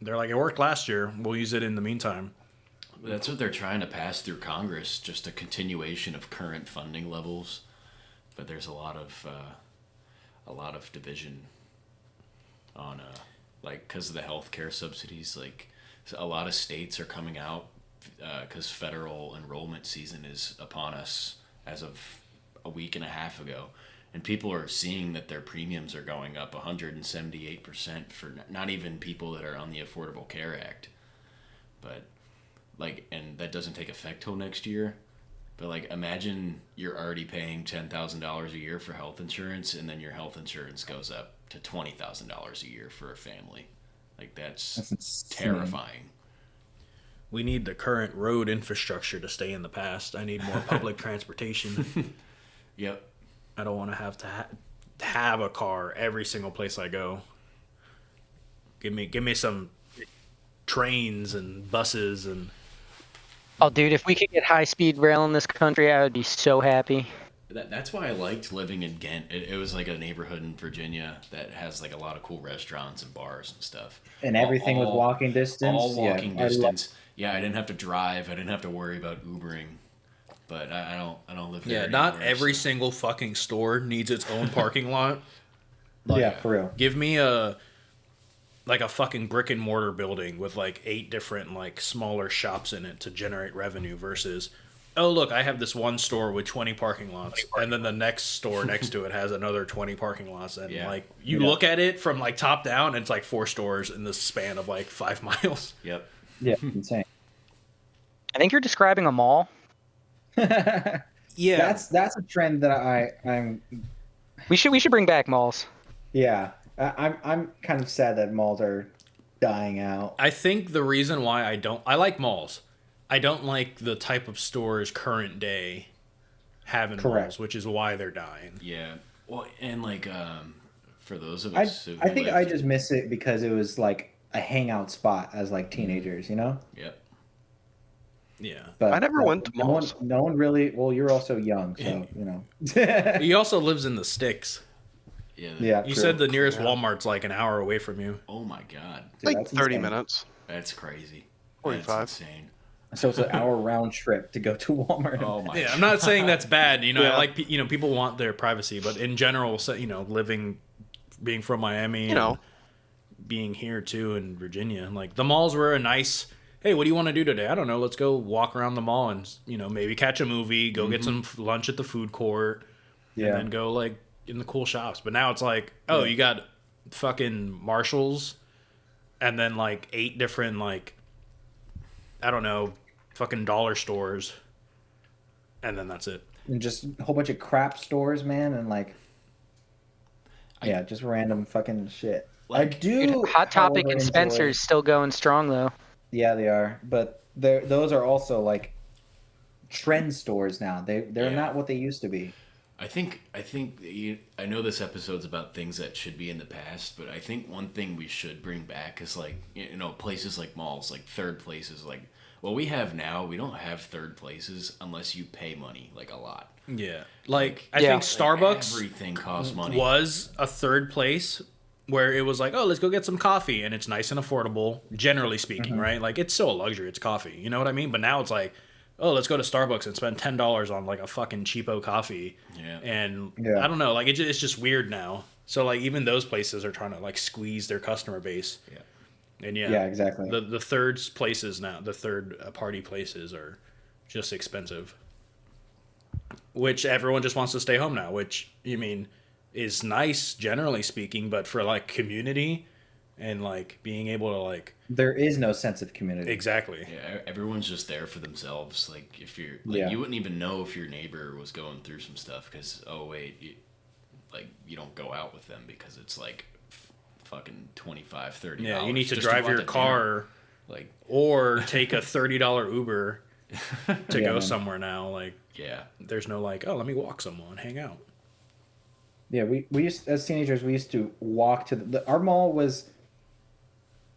They're like, it worked last year. We'll use it in the meantime. That's what they're trying to pass through Congress, just a continuation of current funding levels. But there's a lot of division on like because of the healthcare subsidies. Like a lot of states are coming out because federal enrollment season is upon us as of a week and a half ago, and people are seeing that their premiums are going up 178% for not even people that are on the Affordable Care Act, but and that doesn't take effect till next year. But like, imagine you're already paying $10,000 a year for health insurance, and then your health insurance goes up to $20,000 a year for a family. Like that's insane. terrifying. We need the current road infrastructure to stay in the past. I need more public transportation. Yep. I don't want to have a car every single place I go. Give me some trains and buses and. Oh, dude, if we could get high-speed rail in this country, I would be so happy. That's why I liked living in Ghent. It was like a neighborhood in Virginia that has like a lot of cool restaurants and bars and stuff. And everything was walking distance. All walking Yeah, distance. Yeah, I didn't have to drive. I didn't have to worry about Ubering. But I don't live there. Yeah, not anymore, every so- single fucking store needs its own parking lot. Yeah, for real. Give me a fucking brick and mortar building with like 8 different like smaller shops in it to generate revenue versus, oh look, I have this one store with 20 parking lots, and then the next store next to it has another 20 parking lots, and Yeah. like you look at it from like top down, and it's like 4 stores in the span of like 5 miles. Yep. Yeah, insane. I think you're describing a mall. Yeah, That's a trend that I'm We should bring back malls. yeah. I'm kind of sad that malls are dying out. I think the reason why I like malls. I don't like the type of stores current day have in Correct. malls, which is why they're dying. Yeah. Well, and like for those of I us who I think I lived- just miss it because it was like a hangout spot as like teenagers, you know? Yep. Yeah. But I never went to no one, malls. no one really. Well, you're also young, so you know. He also lives in the sticks. Yeah. Yeah, You true. said the nearest Walmart's like an hour away from you. Oh my God. Dude, Like that's 30 insane. minutes. That's crazy. 45. That's insane. So it's an hour round trip to go to Walmart. Oh my. Yeah, I'm not saying that's bad. You know, Yeah. I like people want their privacy, but in general, so, being from Miami, You know. and being here too in Virginia, like the malls were a nice. Hey, what do you want to do today? I don't know. Let's go walk around the mall and maybe catch a movie, go get some lunch at the food court, and Yeah. then go like in the cool shops. But now it's like, oh, you got fucking Marshalls, and then like 8 different like, I don't know, fucking dollar stores, and then that's it. And just a whole bunch of crap stores, man, and like, yeah, just random fucking shit. I do. Dude, Hot Topic however, and enjoy- Spencer's still going strong though. Yeah, they are, but those are also like trend stores now. They're Yeah. not what they used to be. I think I know this episode's about things that should be in the past, but I think one thing we should bring back is like places like malls, like third places. Like what we have now, we don't have third places unless you pay money, like a lot. Yeah, like I Yeah. think Starbucks Everything costs money. was a third place where it was like, oh, let's go get some coffee, and it's nice and affordable, generally speaking, right? Like it's still a luxury, it's coffee, you know what I mean? But now it's like, oh, let's go to Starbucks and spend $10 on like a fucking cheapo coffee, Yeah. and Yeah. I don't know, like it's just weird now. So like even those places are trying to like squeeze their customer base. Yeah. And Yeah, exactly. The third places now, the third party places are just expensive. Which everyone just wants to stay home now, which is nice generally speaking, but for like community and like being able to like There is no sense of community. exactly. Yeah, everyone's just there for themselves. Like if you're like Yeah. you wouldn't even know if your neighbor was going through some stuff because you don't go out with them because it's like fucking $25-$30. Yeah, you need to just drive go out your to car dinner. Like or take a $30 Uber to Yeah, go man. somewhere now. Like yeah, there's no like, oh, let me walk someone, hang out. Yeah, we used as teenagers we used to walk to our mall was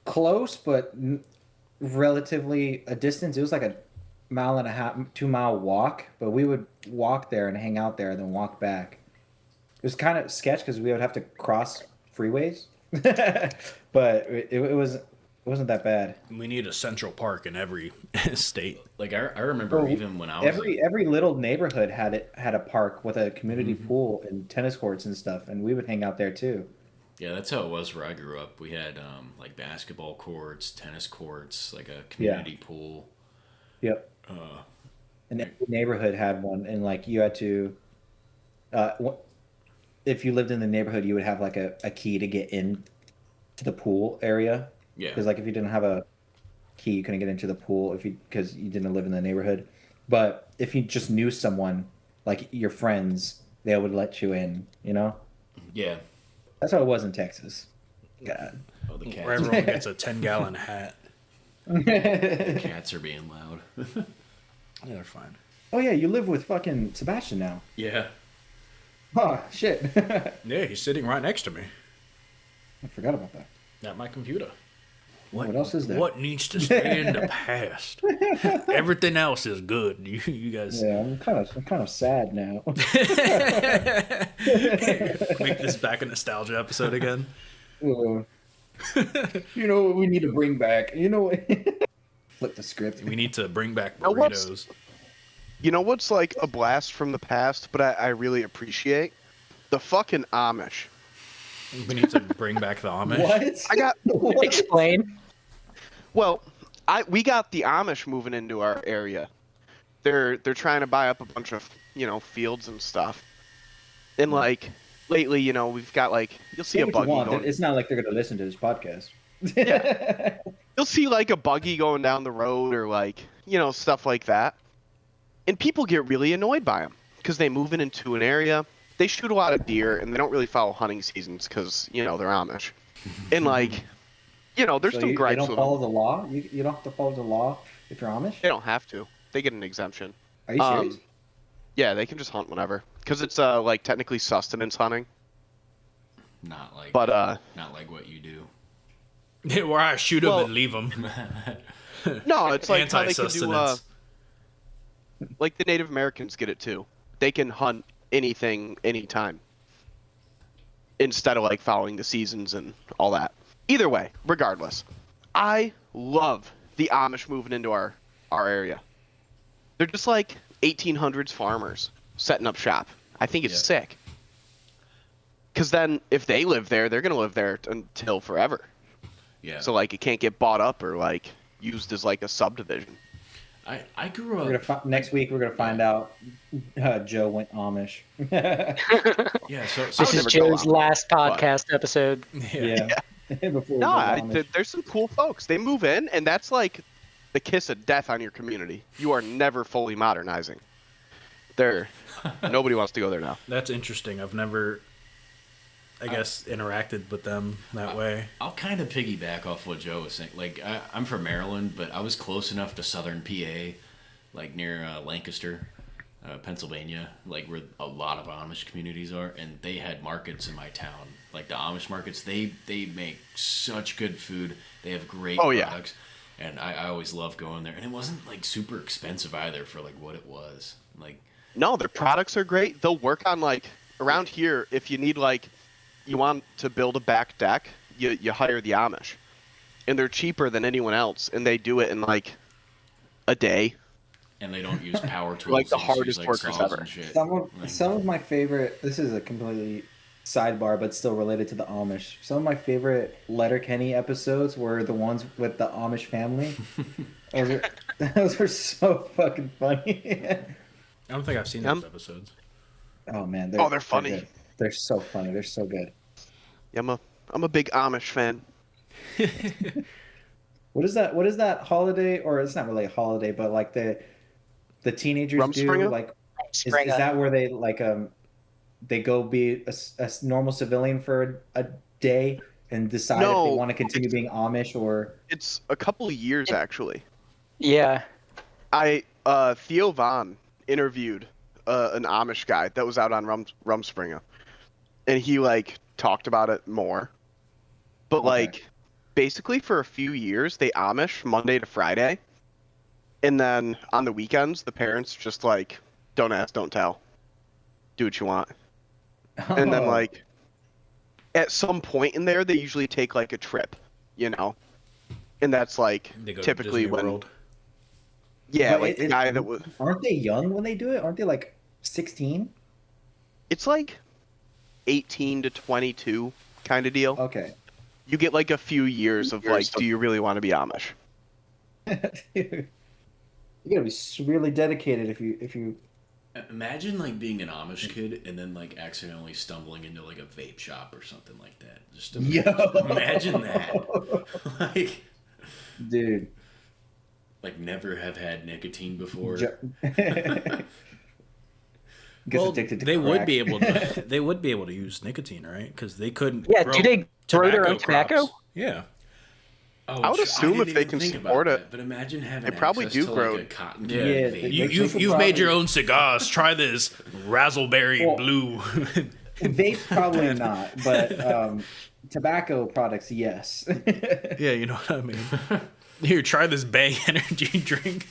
close but relatively a distance. It was like a mile and a half, 2 mile walk, but we would walk there and hang out there, and then walk back. It was kind of sketch because we would have to cross freeways, but it wasn't that bad. We need a Central Park in every state. like I remember even when I was Every little neighborhood had a park with a community Mm-hmm. pool and tennis courts and stuff, and we would hang out there too. yeah, that's how it was where I grew up. We had like basketball courts, tennis courts, like a community pool. Yep. And every neighborhood had one, and like you had to, if you lived in the neighborhood, you would have like a key to get in to the pool area. Yeah, Because like if you didn't have a key, you couldn't get into the pool because you didn't live in the neighborhood. But if you just knew someone, like your friends, they would let you in. You know, yeah. that's how it was in Texas. God. Oh, the Where cats, everyone gets a 10-gallon hat. cats are being loud. Yeah, they're fine. Oh yeah, you live with fucking Sebastian now. Yeah, Oh shit. Yeah, he's sitting right next to me I forgot about that. at my computer. What else is there? What needs to stay in the past? Everything else is good. You guys Yeah, I'm kind of sad now. make this back a nostalgia episode again. You know what we need to bring back? You know what? Flip the script. We need to bring back Now what's- burritos. You know what's like a blast from the past, but I really appreciate? The fucking Amish. We need to bring back the Amish. What? I got What? Explain. well, we got the Amish moving into our area. They're trying to buy up a bunch of fields and stuff. And like lately, we've got like you'll see Say a what you buggy want. going. It's not like they're gonna listen to this podcast. You'll see like a buggy going down the road or like stuff like that. And people get really annoyed by them because they move into an area. They shoot a lot of deer and they don't really follow hunting seasons because they're Amish. And like there's So some you gripes don't with follow them. the law. You don't have to follow the law if you're Amish. They don't have to. They get an exemption. Are you serious? Yeah, they can just hunt whenever because it's like technically sustenance hunting. not like But not like what you do. Where I shoot them Well- and leave them. no, it's like how they can do Anti-sustenance. like the Native Americans get it too. They can hunt anything anytime instead of like following the seasons and all that. Either way, regardless, I love the Amish moving into our area. They're just like 1800s farmers setting up shop. I think it's Yeah. sick. Because then if they live there, they're going to live there until forever. Yeah. So like it can't get bought up or like used as like a subdivision. I grew up. We're gonna next week. We're gonna find out Joe went Amish. Yeah. So This would is never go Joe's out, last but- podcast episode. Yeah. Before we No, go Amish. there's some cool folks. They move in, and that's like the kiss of death on your community. You are never fully modernizing. Nobody wants to go there now. That's interesting. I've never, I guess, interacted with them that way. I'll kind of piggyback off what Joe was saying. Like, I'm from Maryland, but I was close enough to southern PA, like near Lancaster, Pennsylvania, like where a lot of Amish communities are, and they had markets in my town. Like the Amish markets, they make such good food. They have great products, and I always love going there. And it wasn't like super expensive either for like what it was. Like, No, their products are great. They'll work on like around here if you need like you want to build a back deck, you hire the Amish. And they're cheaper than anyone else and they do it in like a day. and they don't use power tools. Like the they just hardest use, workers saws ever. and shit. Like, Some of my favorite. This is a completely sidebar, but still related to the Amish. Some of my favorite Letterkenny episodes were the ones with the Amish family. Those were so fucking funny. I don't think I've seen those episodes. Oh man, They're funny. good. They're so funny. They're so good. Yeah, I'm a big Amish fan. What is that? What is that holiday? Or it's not really a holiday, but like the teenagers do. Rumspringa? Like, is Rumspringa. that where they like they go be a normal civilian for a day and decide if they No, want to continue being Amish or? it's a couple of years actually. Yeah. Theo Von interviewed an Amish guy that was out on Rumspringa, and he like talked about it more. But Okay. like, basically for a few years they Amish Monday to Friday, and then on the weekends the parents just like don't ask, don't tell, do what you want, and then Oh. like at some point in there they usually take like a trip, and that's like They go to typically Disney when World. yeah, But like the guy that was. Aren't they young when they do it? Aren't they like 16? It's like 18 to 22 kind of deal. Okay. You get like a few years of like, do you really want to be Amish? You gotta be really dedicated if you. Imagine like being an Amish kid and then like accidentally stumbling into like a vape shop or something like that. Just imagine that. Like, Dude. like never have had nicotine before. Gets addicted to they crack. would be able to. They would be able to use nicotine, right? Because they couldn't. Yeah, grow do they grow their own crops. tobacco? Yeah. Oh, I would assume didn't if they even can think about support it, that, but imagine having they probably access do to, grow- like, a cotton Yeah. candy Yeah, vape. You, They you've should you've made your probably- own cigars. Try this razzleberry Well, blue. Vapes probably not, but tobacco products, yes. Yeah, you know what I mean. Here, try this Bang energy drink.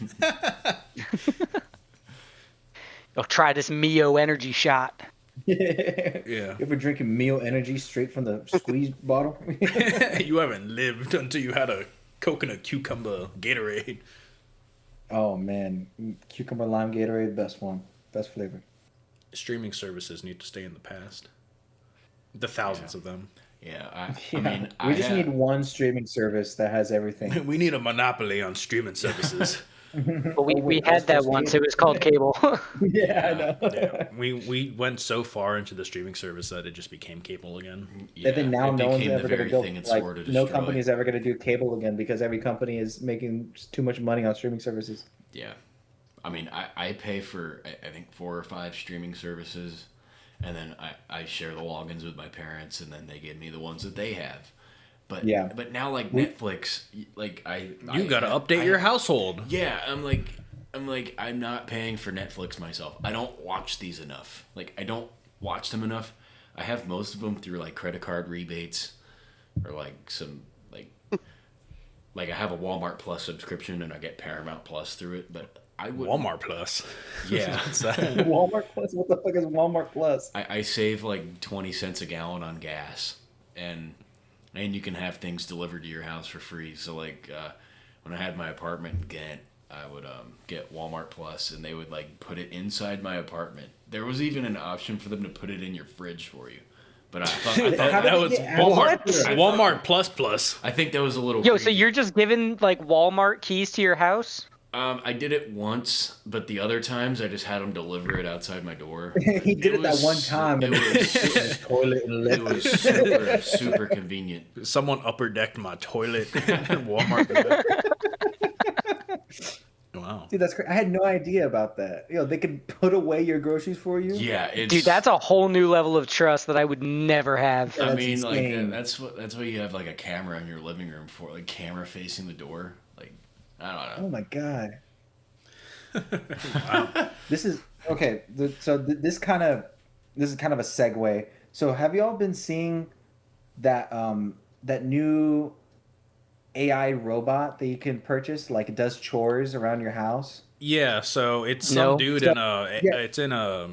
You'll try this Mio energy shot. Yeah. You ever drinking Mio Energy straight from the squeeze bottle? You haven't lived until you had a coconut cucumber Gatorade. Oh man, cucumber lime Gatorade, best one, best flavor. Streaming services need to stay in the past. The thousands of them. Yeah, I Yeah. mean, we just need one streaming service that has everything. We need a monopoly on streaming services. But we wait, had that's that just once. cable. It was called cable. Yeah, I know. Yeah, we went so far into the streaming service that it just became cable again. And then now it no one's became ever the going to very build. thing it Like swore to no destroy. company is ever going to do cable again because every company is making too much money on streaming services. Yeah. I mean, I pay for, I think, 4 or 5 streaming services, and then I share the logins with my parents, and then they give me the ones that they have. But Yeah. but now, like, Netflix, like, You got to update your household. Yeah, I'm not paying for Netflix myself. I don't watch these enough. Like, I don't watch them enough. I have most of them through, like, credit card rebates or, like, some, like I have a Walmart Plus subscription, and I get Paramount Plus through it, but I would Walmart Plus. Yeah. What's that? Walmart Plus? What the fuck is Walmart Plus? I save like 20 cents a gallon on gas, and you can have things delivered to your house for free. So like when I had my apartment in Ghent, I would get Walmart Plus, and they would like put it inside my apartment. There was even an option for them to put it in your fridge for you, but I thought How that did was they get Walmart. access to it? Walmart Plus Plus. I think that was a little. Yo, so creepy. you're just giving like Walmart keys to your house? I did it once, but the other times I just had them deliver it outside my door. He did it that was- one time and It was, shit in his toilet and it left. was super super convenient. Someone upper decked my toilet. Walmart. Wow. Dude, that's crazy. I had no idea about that. Yo, they could put away your groceries for you. Yeah, it's, Dude, that's a whole new level of trust that I would never have. I That's mean, like insane. that's what you have like a camera in your living room for, like camera facing the door. Like I don't Oh know. my god. This is okay. This is kind of a segue. So have y'all been seeing that that new AI robot that you can purchase? Like it does chores around your house. Yeah, so it's some No. dude So- in a. yeah. It's in a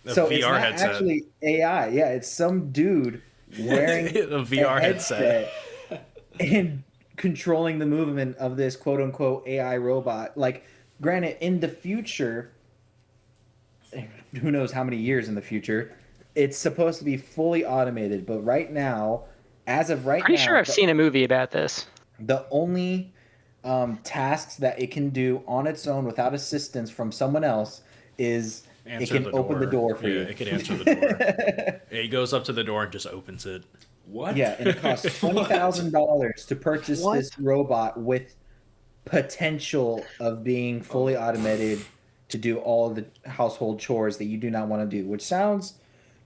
So it's VR not headset. actually AI. Yeah, it's some dude wearing A VR headset. and controlling the movement of this quote unquote AI robot. Like, granted, in the future, who knows how many years in the future, it's supposed to be fully automated. But right now, as of right Pretty now, sure I've seen a movie about this. the only tasks that it can do on its own without assistance from someone else is Answer it can open the door for yeah, you. it can answer the door. Yeah, he goes up to the door and just opens it. What? Yeah, and it costs $20,000 to purchase What? this robot with potential of being fully automated to do all the household chores that you do not want to do, which sounds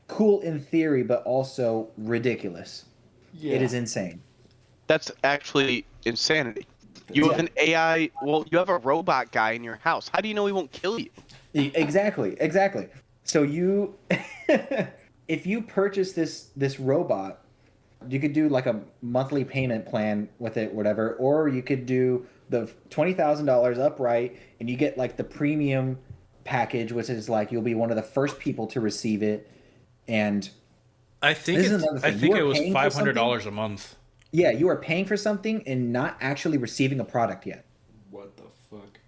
cool in theory, but also ridiculous. Yeah. It is insane. That's actually insanity. You have an AI. Well, you have a robot guy in your house. How do you know he won't kill you? Exactly. So you, if you purchase this robot, you could do like a monthly payment plan with it, whatever, or you could do the $20,000 upright, and you get like the premium package, which is like you'll be one of the first people to receive it. And I think This is it's, another I thing. think You it are was paying for $500 a month. yeah, you are paying for something and not actually receiving a product yet. What the fuck?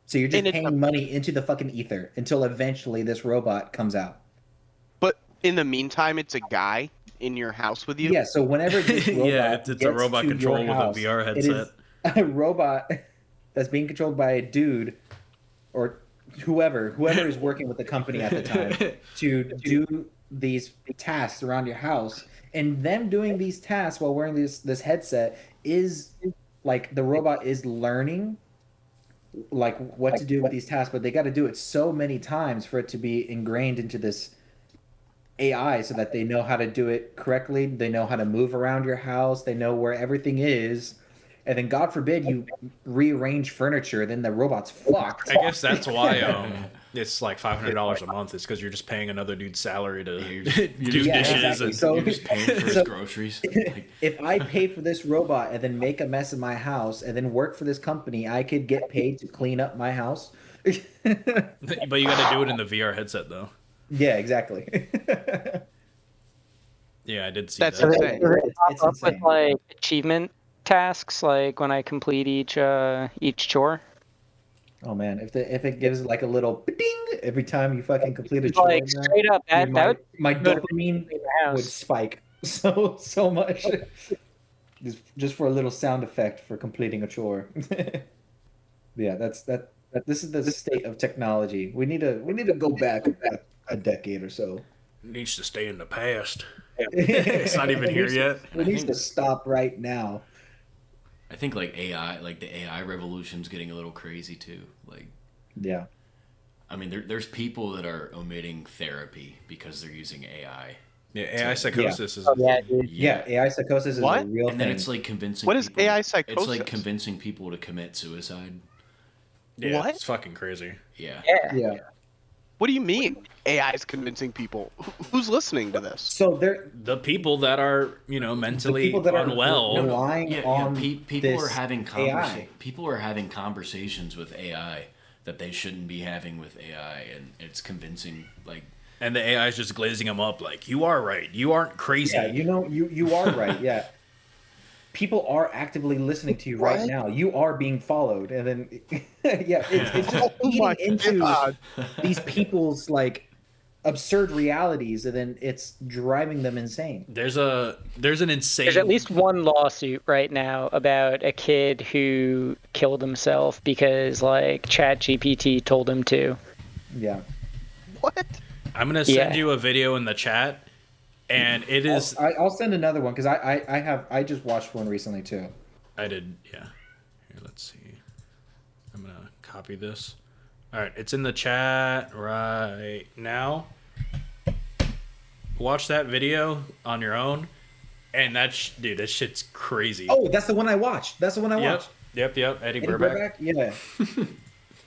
So you're just And it's paying money into the fucking ether until eventually this robot comes out. But in the meantime, it's a guy in your house with you. Yeah, so whenever this robot Yeah, it's a gets robot to controlled your with a house, VR it is headset. a robot that's being controlled by a dude or whoever is working with the company at the time to do these tasks around your house. And them doing these tasks while wearing this headset is like the robot is learning like what to do with these tasks, but they got to do it so many times for it to be ingrained into this AI so that they know how to do it correctly. They know how to move around your house. They know where everything is. And then God forbid you rearrange furniture, then the robot's fucked. I guess that's why it's like $500 a month. It's because you're just paying another dude's salary to You're do just- Yeah, dishes. exactly. And, So- You're just paying for his so- groceries. Like, If I pay for this robot and then make a mess in my house and then work for this company, I could get paid to clean up my house. but you got to do it in the VR headset, though. Yeah, exactly. Yeah, I did see That's that. insane. Does it It's pop up with insane. like achievement tasks, like when I complete each chore? Oh man, if it gives like a little ding every time you fucking complete a It's chore, like man, straight up that dude, that would my good dopamine clean the would house. spike so much. Just for a little sound effect for completing a chore. Yeah, that this is the state of technology. We need to go back a decade or so. Needs to stay in the past. It's not even here yet. It needs to stop right now. I think like AI, like the AI revolution's getting a little crazy too. Like, Yeah. I mean, there's people that are omitting therapy because they're using AI. Yeah, AI psychosis is. Oh, yeah, dude. Yeah, AI psychosis is What? a real And then thing. it's like convincing. What is people, AI It's psychosis? like convincing people to commit suicide. Yeah, What? it's fucking crazy. Yeah. Yeah. Yeah. What do you mean AI is convincing people? Who's listening to this? So there, The people that are, mentally people that are unwell. relying Yeah, on people this are having AI. people are having conversations with AI that they shouldn't be having with AI, and it's convincing. Like, And the AI is just glazing them up like, you are right. You aren't crazy. Yeah, you are right. Yeah. People are actively listening to you right What? now. You are being followed, and then it's just Oh my eating into God. these people's like absurd realities, and then it's driving them insane. There's an insane. There's at least one lawsuit right now about a kid who killed himself because like ChatGPT told him to. Yeah. What? I'm gonna send Yeah. you a video in the chat, and it is. I'll send another one because I just watched one recently too. I did. Yeah. Here, let's see. I'm gonna copy this. All right, it's in the chat right now. Watch that video on your own, and dude, that shit's crazy. Oh, that's the one I watched. That's the one I yep, watched. yep. Eddie Eddie Burback. Burback? Yeah.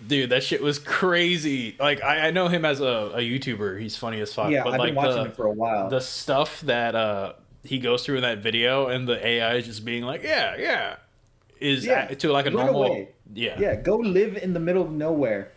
Dude, that shit was crazy. Like, I know him as a YouTuber. He's funny as fuck. Yeah, but I've like been watching it for a while. the stuff that he goes through in that video, and the AI is just being like, yeah, is Yeah, to like a run normal. away. Yeah, go live in the middle of nowhere.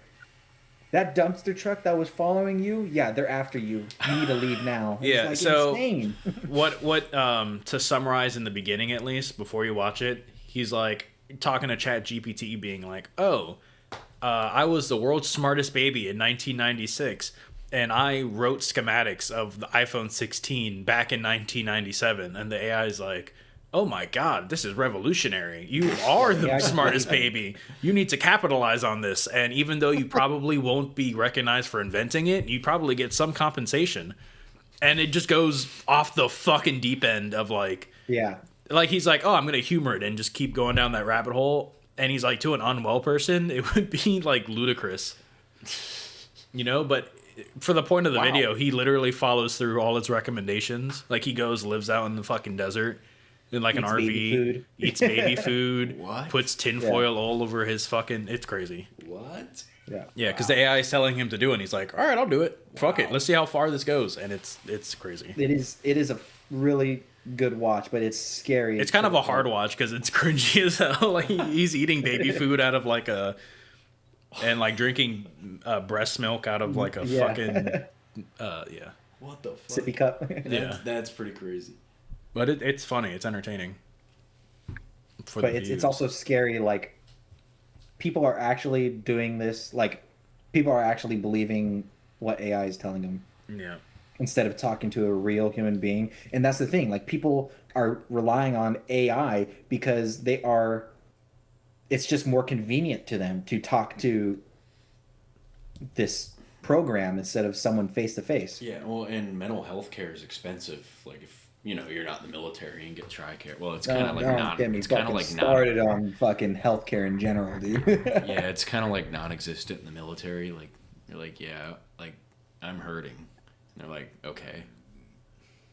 That dumpster truck that was following you, yeah, they're after you. You need to leave now. It's Yeah, like so- insane. What to summarize in the beginning at least before you watch it, he's like talking to Chat GPT, being like, I was the world's smartest baby in 1996, and I wrote schematics of the iPhone 16 back in 1997. And the AI is like, oh my god, this is revolutionary. You are the Yeah. smartest baby. You need to capitalize on this. And even though you probably won't be recognized for inventing it, you probably get some compensation. And it just goes off the fucking deep end of like he's like, oh, I'm gonna humor it and just keep going down that rabbit hole. And he's like, to an unwell person, it would be like ludicrous, you know. But for the point of the video, he literally follows through all its recommendations. Like he goes, lives out in the fucking desert in like an RV, eats baby food, puts tinfoil all over his fucking. It's crazy. What? Yeah, because the AI is telling him to do it, and he's like, all right, I'll do it. Fuck it. Let's see how far this goes. And it's crazy. It is a really good watch, but it's scary. It's kind of a hard watch because it's cringy as hell. Like he's eating baby food out of like a, and like drinking breast milk out of like a fucking, What the fuck? Sippy cup. That's pretty crazy. But it's funny. It's entertaining. But it's also scary. Like people are actually doing this. Like people are actually believing what AI is telling them. Yeah. Instead of talking to a real human being. And that's the thing. Like people are relying on AI because it's just more convenient to them to talk to this program instead of someone face to face. Yeah, well, and mental health care is expensive. Like if you're not in the military and get TRICARE. Well, it's kind of like not. It's kind of like started on fucking healthcare in general, dude. Yeah, it's kind of like non-existent in the military. Like you're like, yeah, like I'm hurting. And they're like, okay,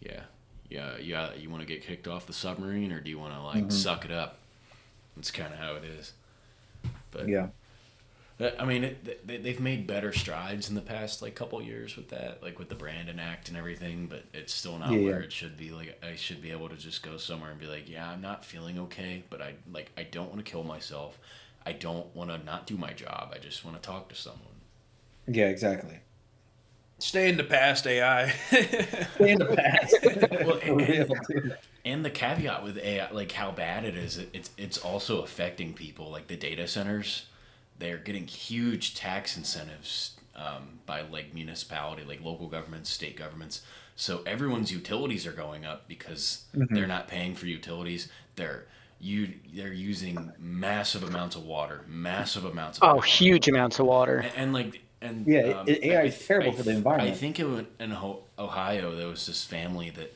yeah. You want to get kicked off the submarine, or do you want to like suck it up? That's kind of how it is. But yeah. I mean, they've made better strides in the past like couple years with that, like with the Brandon Act and everything. But it's still not where it should be. Like I should be able to just go somewhere and be like, yeah, I'm not feeling okay, but I don't want to kill myself. I don't want to not do my job. I just want to talk to someone. Yeah, exactly. Stay in the past, AI. Stay in the past. Well, and the caveat with AI, like how bad it is, it's also affecting people. Like the data centers, they're getting huge tax incentives by like municipality, like local governments, state governments. So everyone's utilities are going up because they're not paying for utilities. They're using massive amounts of water, huge amounts of water. AI is terrible for the environment. I think in Ohio there was this family that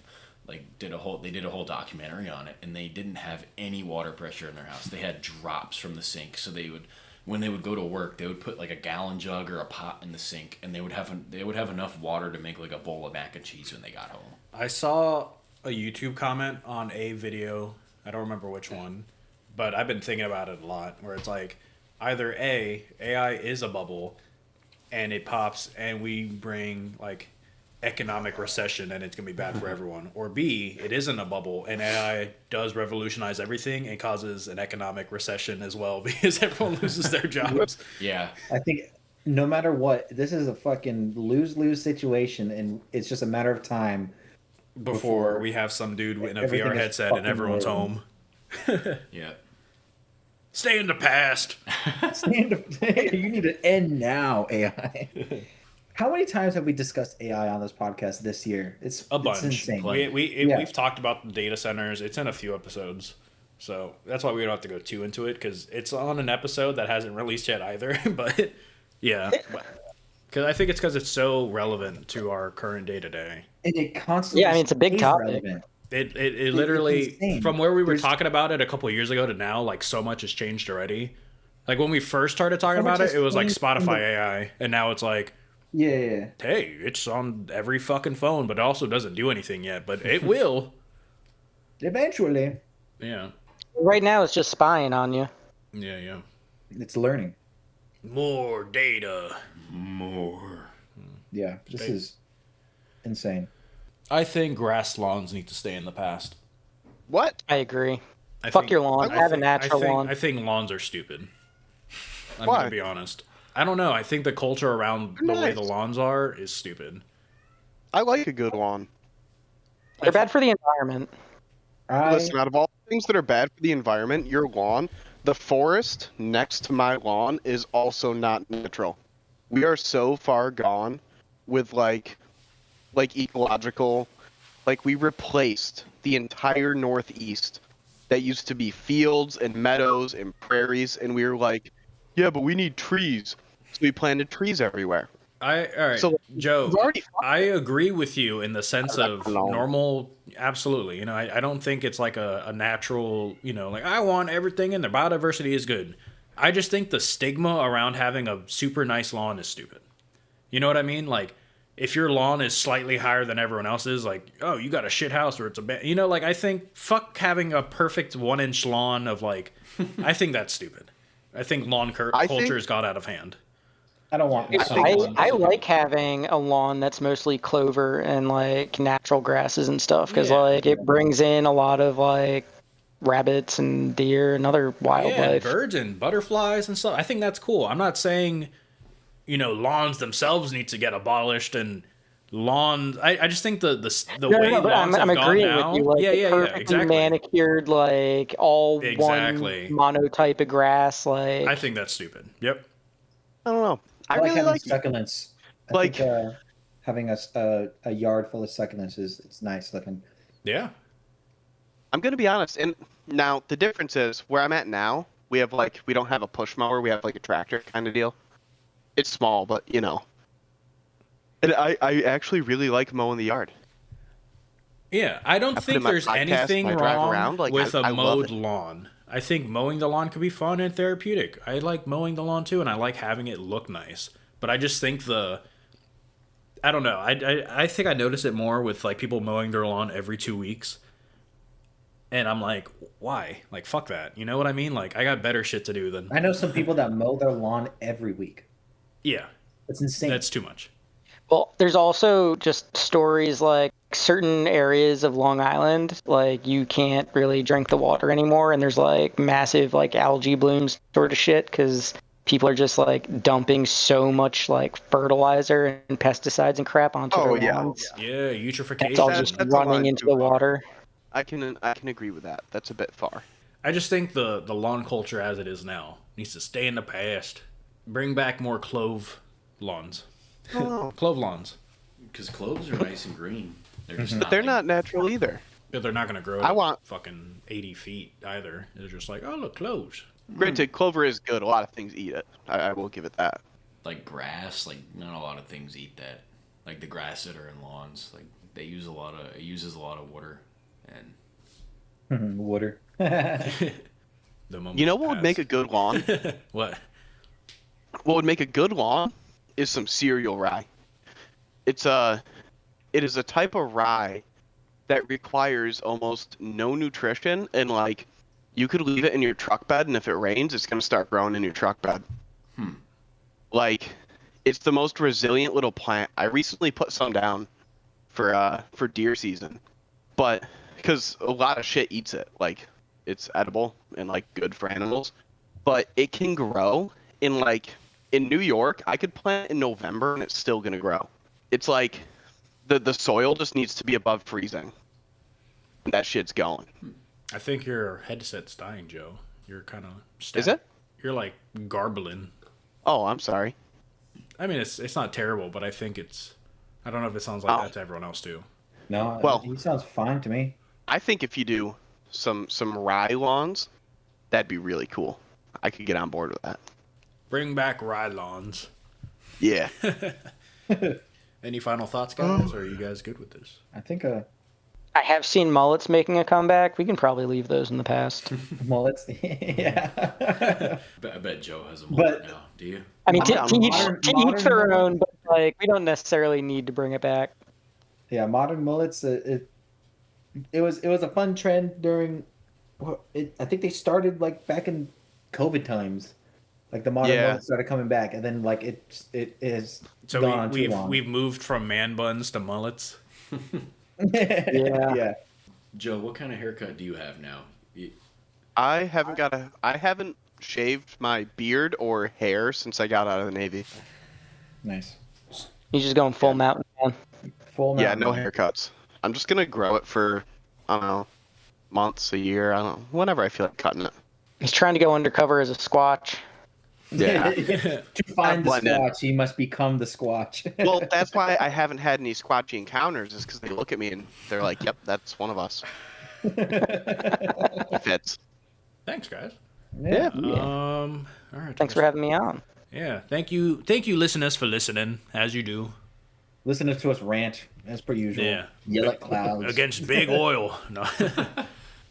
did a whole documentary on it, and they didn't have any water pressure in their house. They had drops from the sink, so when they would go to work, they would put like a gallon jug or a pot in the sink, and they would have enough water to make like a bowl of mac and cheese when they got home. I saw a YouTube comment on a video. I don't remember which one, but I've been thinking about it a lot. Where it's like either AI is a bubble, and it pops, and we bring like economic recession, and it's gonna be bad for everyone, or B, it isn't a bubble, and AI does revolutionize everything and causes an economic recession as well because everyone loses their jobs. Yeah, I think no matter what, this is a fucking lose-lose situation, and it's just a matter of time before we have some dude in a VR headset and everyone's home. Yeah. Stay in the past. You need to end now, AI. How many times have we discussed AI on this podcast this year? It's a bunch. It's insane. We've talked about the data centers. It's in a few episodes. So that's why we don't have to go too into it, because it's on an episode that hasn't released yet either. But yeah. Because I think it's because it's so relevant to our current day-to-day. And it constantly it's a big topic. Relevant. It literally, from where we were talking about it a couple of years ago to now, like so much has changed already. Like when we first started talking about it, it was like Spotify AI, and now it's like, hey, it's on every fucking phone, but it also doesn't do anything yet, but it will. Eventually. Yeah. Right now it's just spying on you. Yeah. It's learning. More data. More. Yeah, this is insane. I think grass lawns need to stay in the past. What? I agree. Fuck your lawn. Have a natural lawn. I think lawns are stupid. I'm Why? going to be honest. I don't know. I think the culture around the way the lawns are is stupid. I like a good lawn. They're bad for the environment. Listen, out of all things that are bad for the environment, your lawn, the forest next to my lawn is also not natural. We are so far gone with like ecological, like we replaced the entire Northeast that used to be fields and meadows and prairies, and we were like, yeah, but we need trees. So we planted trees everywhere. All right, So Joe. we've already I agree with you in the sense of No. normal. Absolutely, you know, I don't think it's like a natural. You know, like I want everything in there. Biodiversity is good. I just think the stigma around having a super nice lawn is stupid. You know what I mean? Like, if your lawn is slightly higher than everyone else's, like, oh, you got a shit house or it's a you know, like I think fuck having a perfect 1 inch lawn of like, I think that's stupid. I think culture's got out of hand. I don't want. Yeah, I like having a lawn that's mostly clover and like natural grasses and stuff because Yeah. like it brings in a lot of like rabbits and deer and other Yeah, and wildlife. birds and butterflies and stuff. I think that's cool. I'm not saying, you know, lawns themselves need to get abolished and lawns. I just think the way But lawns I'm have gone agreeing now. with you. Like the perfectly exactly. manicured, like all Exactly. one monotype of grass. Like I think that's stupid. Yep. I don't know. I like really having like succulents. I Like- think, having a yard full of succulents is it's nice looking. Yeah. I'm gonna be honest, and now the difference is where I'm at now. We don't have a push mower. We have like a tractor kind of deal. It's small, but you know. And I actually really like mowing the yard. Yeah, I don't put think in my there's podcast, anything I drive wrong around, like, with I a love mowed it. lawn. I think mowing the lawn could be fun and therapeutic. I like mowing the lawn too, and I like having it look nice. But I just think I don't know. I think I notice it more with like people mowing their lawn every 2 weeks. And I'm like, why? Like, fuck that. You know what I mean? Like, I got better shit to do than. I know some people that mow their lawn every week. Yeah, It's insane. that's too much. well, there's also just stories like certain areas of Long Island, like you can't really drink the water anymore, and there's like massive like algae blooms sort of shit because people are just like dumping so much like fertilizer and pesticides and crap onto Oh, their yeah. lawns. Yeah, eutrophication. It's all just That's a line running into too the far. water. I can agree with that. That's a bit far. I just think the lawn culture as it is now needs to stay in the past. Bring back more clove lawns. Oh. Clove lawns. Because cloves are nice and green. They're just not. They're like- not natural either. But they're not going to grow I to want- fucking 80 feet either. They're just like, oh, look, cloves. Granted, clover is good. A lot of things eat it. I will give it that. like grass. Like not a lot of things eat that. Like the grass that are in lawns. Like it uses a lot of water. And Water. The moment You know what would make a good lawn? What? What would make a good lawn is some cereal rye. It is a type of rye that requires almost no nutrition, and like you could leave it in your truck bed, and if it rains, it's gonna start growing in your truck bed. Like it's the most resilient little plant. I recently put some down for deer season, but because a lot of shit eats it, like it's edible and like good for animals, but it can grow in New York. I could plant in November and it's still gonna grow. It's like the soil just needs to be above freezing. And that shit's going. I think your headset's dying, Joe. You're kind of. Is it? You're like garbling. Oh, I'm sorry. I mean, it's not terrible, but I think it's. I don't know if it sounds like Oh. that to everyone else too. No, Well- he sounds fine to me. I think if you do some rye lawns, that'd be really cool. I could get on board with that. Bring back rye lawns. Yeah. Any final thoughts, guys? Or are you guys good with this? I think I have seen mullets making a comeback. We can probably leave those in the past. mullets. Yeah. I bet Joe has a But- mullet now. Do you? I mean, to Modern- each their modern own, but like we don't necessarily need to bring it back. Yeah, modern mullets. It was a fun trend during. I think they started like back in COVID times. Like the modern Yeah. mullets started coming back, and then like it has So gone on too we've long. we've moved from man buns to mullets. Yeah. Yeah. Joe, what kind of haircut do you have now? I haven't shaved my beard or hair since I got out of the Navy. Nice. He's just going full mountain man. Full Yeah, mountain. no haircuts. I'm just gonna grow it for, I don't know, months, a year, I don't know, whenever I feel like cutting it. He's trying to go undercover as a squatch. Yeah. To find the blend in. squatch, he must become the squatch. Well, that's why I haven't had any squatchy encounters, is because they look at me and they're like, yep, that's one of us. It fits. Thanks, guys. Yeah. All right. Thanks for having me on. Yeah. Thank you, listeners, for listening as you do. Listening to us rant as per usual. Yeah. Yell at clouds. Against big oil. No.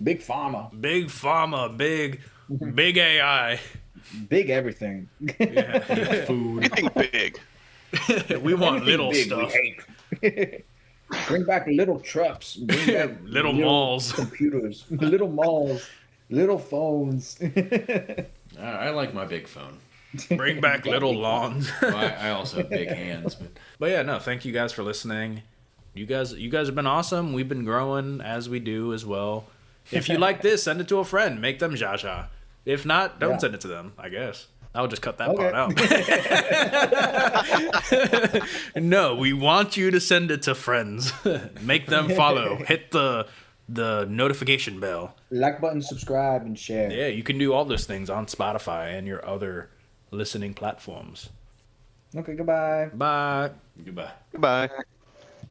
Big pharma. Big pharma. Big AI. Big everything. Yeah. Food. Anything big. We want little Big, stuff. we hate. Bring back little trucks. Bring back Little malls. computers. Little malls. Little phones. I like my big phone. Bring back little lawns. Well, I also have big hands, But yeah, no, thank you guys for listening. You guys have been awesome. We've been growing as we do as well. If you like this, send it to a friend. Make them Jaja. If not, don't send it to them, I guess. I'll just cut that part out. No, we want you to send it to friends. Make them follow. Hit the notification bell. Like button, subscribe, and share. Yeah, you can do all those things on Spotify and your other listening platforms. Okay, goodbye. Bye. goodbye. Goodbye.